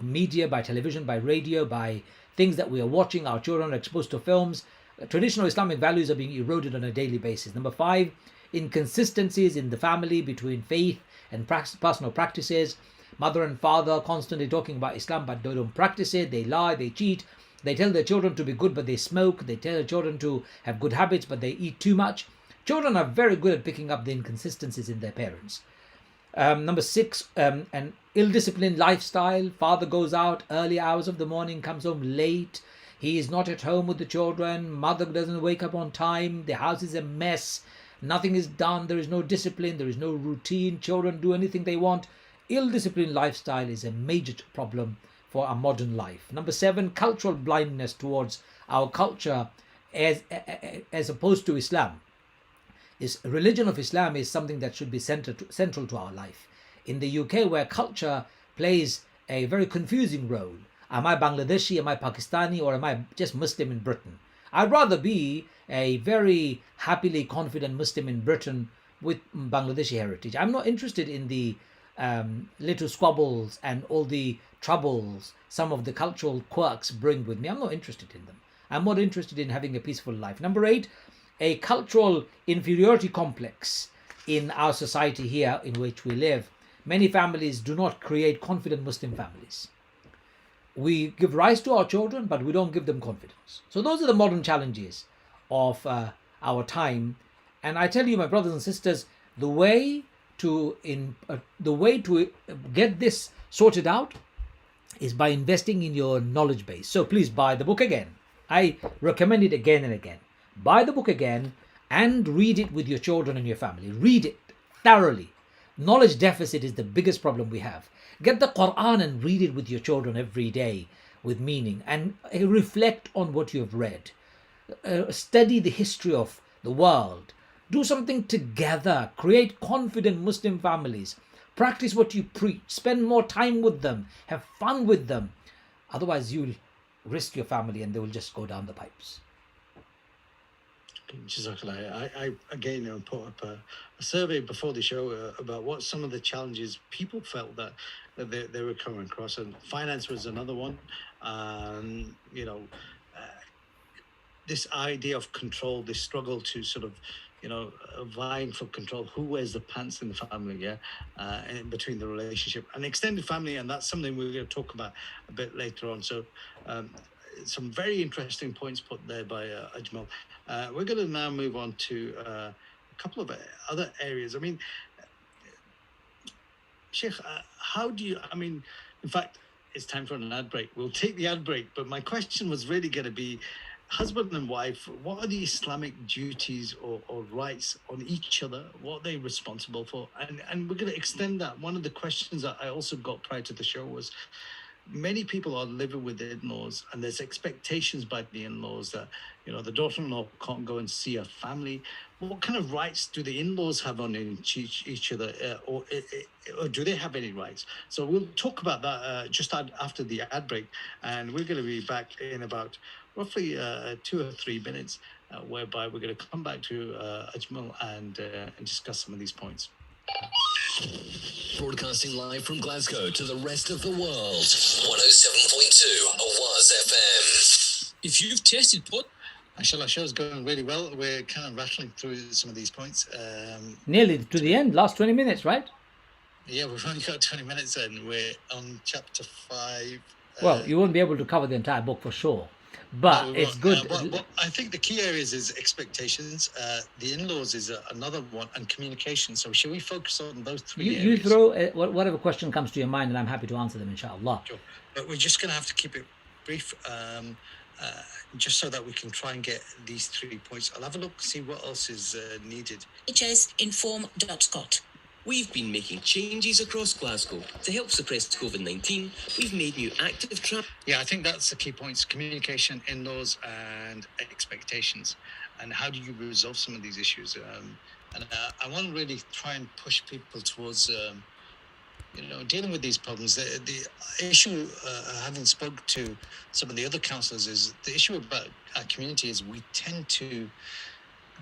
media, by television, by radio, by things that we are watching. Our children are exposed to films. Traditional Islamic values are being eroded on a daily basis. Number 5, inconsistencies in the family between faith and personal practices. Mother and father constantly talking about Islam, but they don't practice it. They lie, they cheat. They tell their children to be good, but they smoke. They tell their children to have good habits, but they eat too much. Children are very good at picking up the inconsistencies in their parents. Number 6, an ill-disciplined lifestyle. Father goes out early hours of the morning, comes home late. He is not at home with the children. Mother doesn't wake up on time. The house is a mess. Nothing is done. There is no discipline. There is no routine. Children do anything they want. Ill-disciplined lifestyle is a major problem for our modern life. Number 7, cultural blindness towards our culture as opposed to Islam. Religion of Islam is something that should be central to our life. In the UK, where culture plays a very confusing role, am I Bangladeshi, am I Pakistani, or am I just Muslim in Britain? I'd rather be a very happily confident Muslim in Britain with Bangladeshi heritage. I'm not interested in the little squabbles and all the troubles some of the cultural quirks bring with me. I'm not interested in them. I'm more interested in having a peaceful life. Number 8, a cultural inferiority complex in our society here in which we live. Many families do not create confident Muslim families. We give rise to our children, but we don't give them confidence. So those are the modern challenges of our time. And I tell you, my brothers and sisters, the way to get this sorted out is by investing in your knowledge base. So please buy the book again. I recommend it again and again. Buy the book again and read it with your children and your family. Read it thoroughly. Knowledge deficit is the biggest problem we have. Get the Quran and read it with your children every day with meaning, and reflect on what you have read. Study the history of the world. Do something together. Create confident Muslim families. Practice what you preach. Spend more time with them. Have fun with them. Otherwise, you'll risk your family and they will just go down the pipes. Jazakallah. I again put up a survey before the show about what some of the challenges people felt that they were coming across, and finance was another one. This idea of control, this struggle to sort of, vying for control. Who wears the pants in the family? In between the relationship and extended family, and that's something we're going to talk about a bit later on. So. Some very interesting points put there by Ajmal. We're going to now move on to a couple of other areas. I mean, Sheikh, how do you, in fact, it's time for an ad break. We'll take the ad break, but my question was really going to be, husband and wife, what are the Islamic duties or rights on each other? What are they responsible for? And we're going to extend that. One of the questions that I also got prior to the show was, many people are living with the in-laws, and there's expectations by the in-laws that, the daughter-in-law can't go and see her family. What kind of rights do the in-laws have on each other, or do they have any rights? So we'll talk about that just after the ad break, and we're going to be back in about roughly 2 or 3 minutes, whereby we're going to come back to Ajmal and discuss some of these points. Broadcasting live from Glasgow to the rest of the world. 107.2 Awaz FM. If you've tested Mashallah, show's going really well. We're kind of rattling through some of these points. Nearly to the end, last 20 minutes, right? Yeah, we've only got 20 minutes and we're on chapter 5. Well, you won't be able to cover the entire book for sure. But it's good. I think the key areas is expectations. The in-laws is another one, and communication. So should we focus on those three areas? You throw whatever question comes to your mind, and I'm happy to answer them, inshallah. Sure. But we're just going to have to keep it brief, just so that we can try and get these 3 points. I'll have a look, see what else is needed. HSinform.scot. We've been making changes across Glasgow. To help suppress COVID-19, we've made new active Yeah, I think that's the key points: communication, in-laws, and expectations. And how do you resolve some of these issues? And I want to really try and push people towards, dealing with these problems. The issue, having spoke to some of the other counsellors, is the issue about our community is we tend to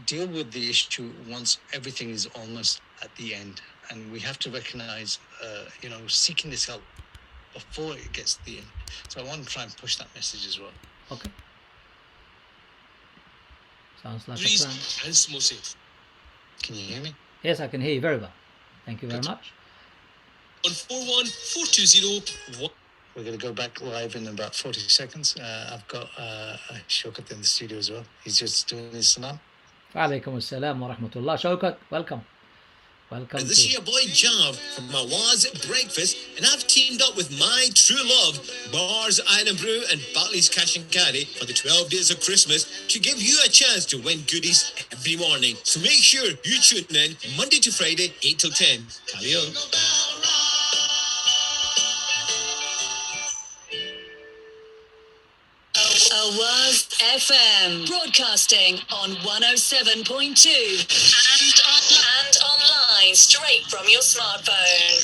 deal with the issue once everything is almost at the end. And we have to recognise, seeking this help before it gets to the end. So I want to try and push that message as well. Okay. Sounds like a Breeze plan. and samosas. Can you hear me? Yes, I can hear you very well. Thank you very much. On 41420. We're going to go back live in about 40 seconds. I've got Shaukat in the studio as well. He's just doing his salam. Alaikum assalam wa rahmatullah. Shaukat, welcome. Welcome. This is your boy Jav from Mawaz Breakfast, and I've teamed up with my true love, Bars Island Brew and Batley's Cash and Carry for the 12 days of Christmas to give you a chance to win goodies every morning. So make sure you tune in Monday to Friday, 8 till 10. Carry on. Awaz FM, broadcasting on 107.2 and online straight from your smartphone.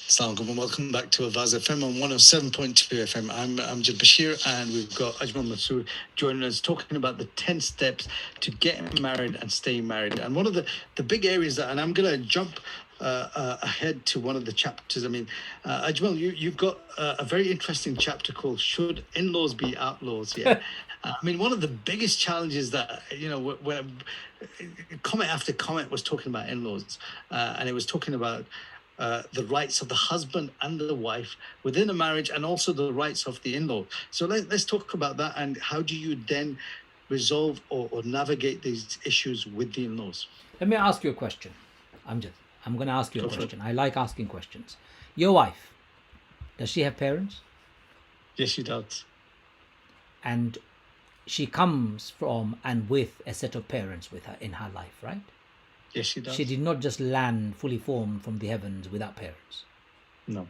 Assalamu alaikum and welcome back to Avaz FM on 107.2 FM. I'm Amjad Bashir, and we've got Ajmal Masood joining us, talking about the 10 steps to getting married and staying married. And one of the big areas that, and I'm going to jump ahead to one of the chapters. I mean, Ajmal, you've got a very interesting chapter called "Should In-Laws Be Outlaws?" Yeah, I mean, one of the biggest challenges that when comment after comment was talking about in-laws, and it was talking about the rights of the husband and the wife within a marriage, and also the rights of the in-law. So let's talk about that, and how do you then resolve or navigate these issues with the in-laws? Let me ask you a question. I'm going to ask you a question. I like asking questions. Your wife, does she have parents? Yes, she does. And she comes from and with a set of parents with her in her life, right? Yes, she does. She did not just land fully formed from the heavens without parents. No.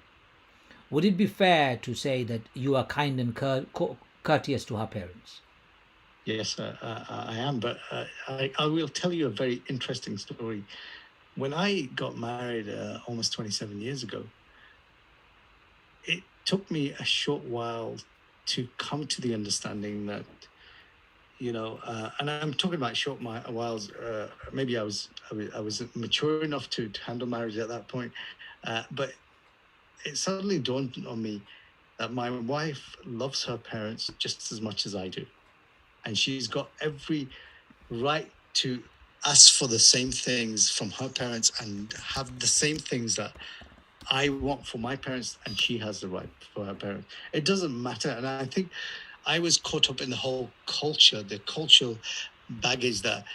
Would it be fair to say that you are kind and courteous to her parents? Yes, I am. But I will tell you a very interesting story. When I got married almost 27 years ago, it took me a short while to come to the understanding that, and I'm talking about short whiles. Maybe I was mature enough to handle marriage at that point, but it suddenly dawned on me that my wife loves her parents just as much as I do, and she's got every right to ask for the same things from her parents and have the same things that I want for my parents, and she has the right for her parents. It doesn't matter. And I think I was caught up in the whole culture, the cultural baggage that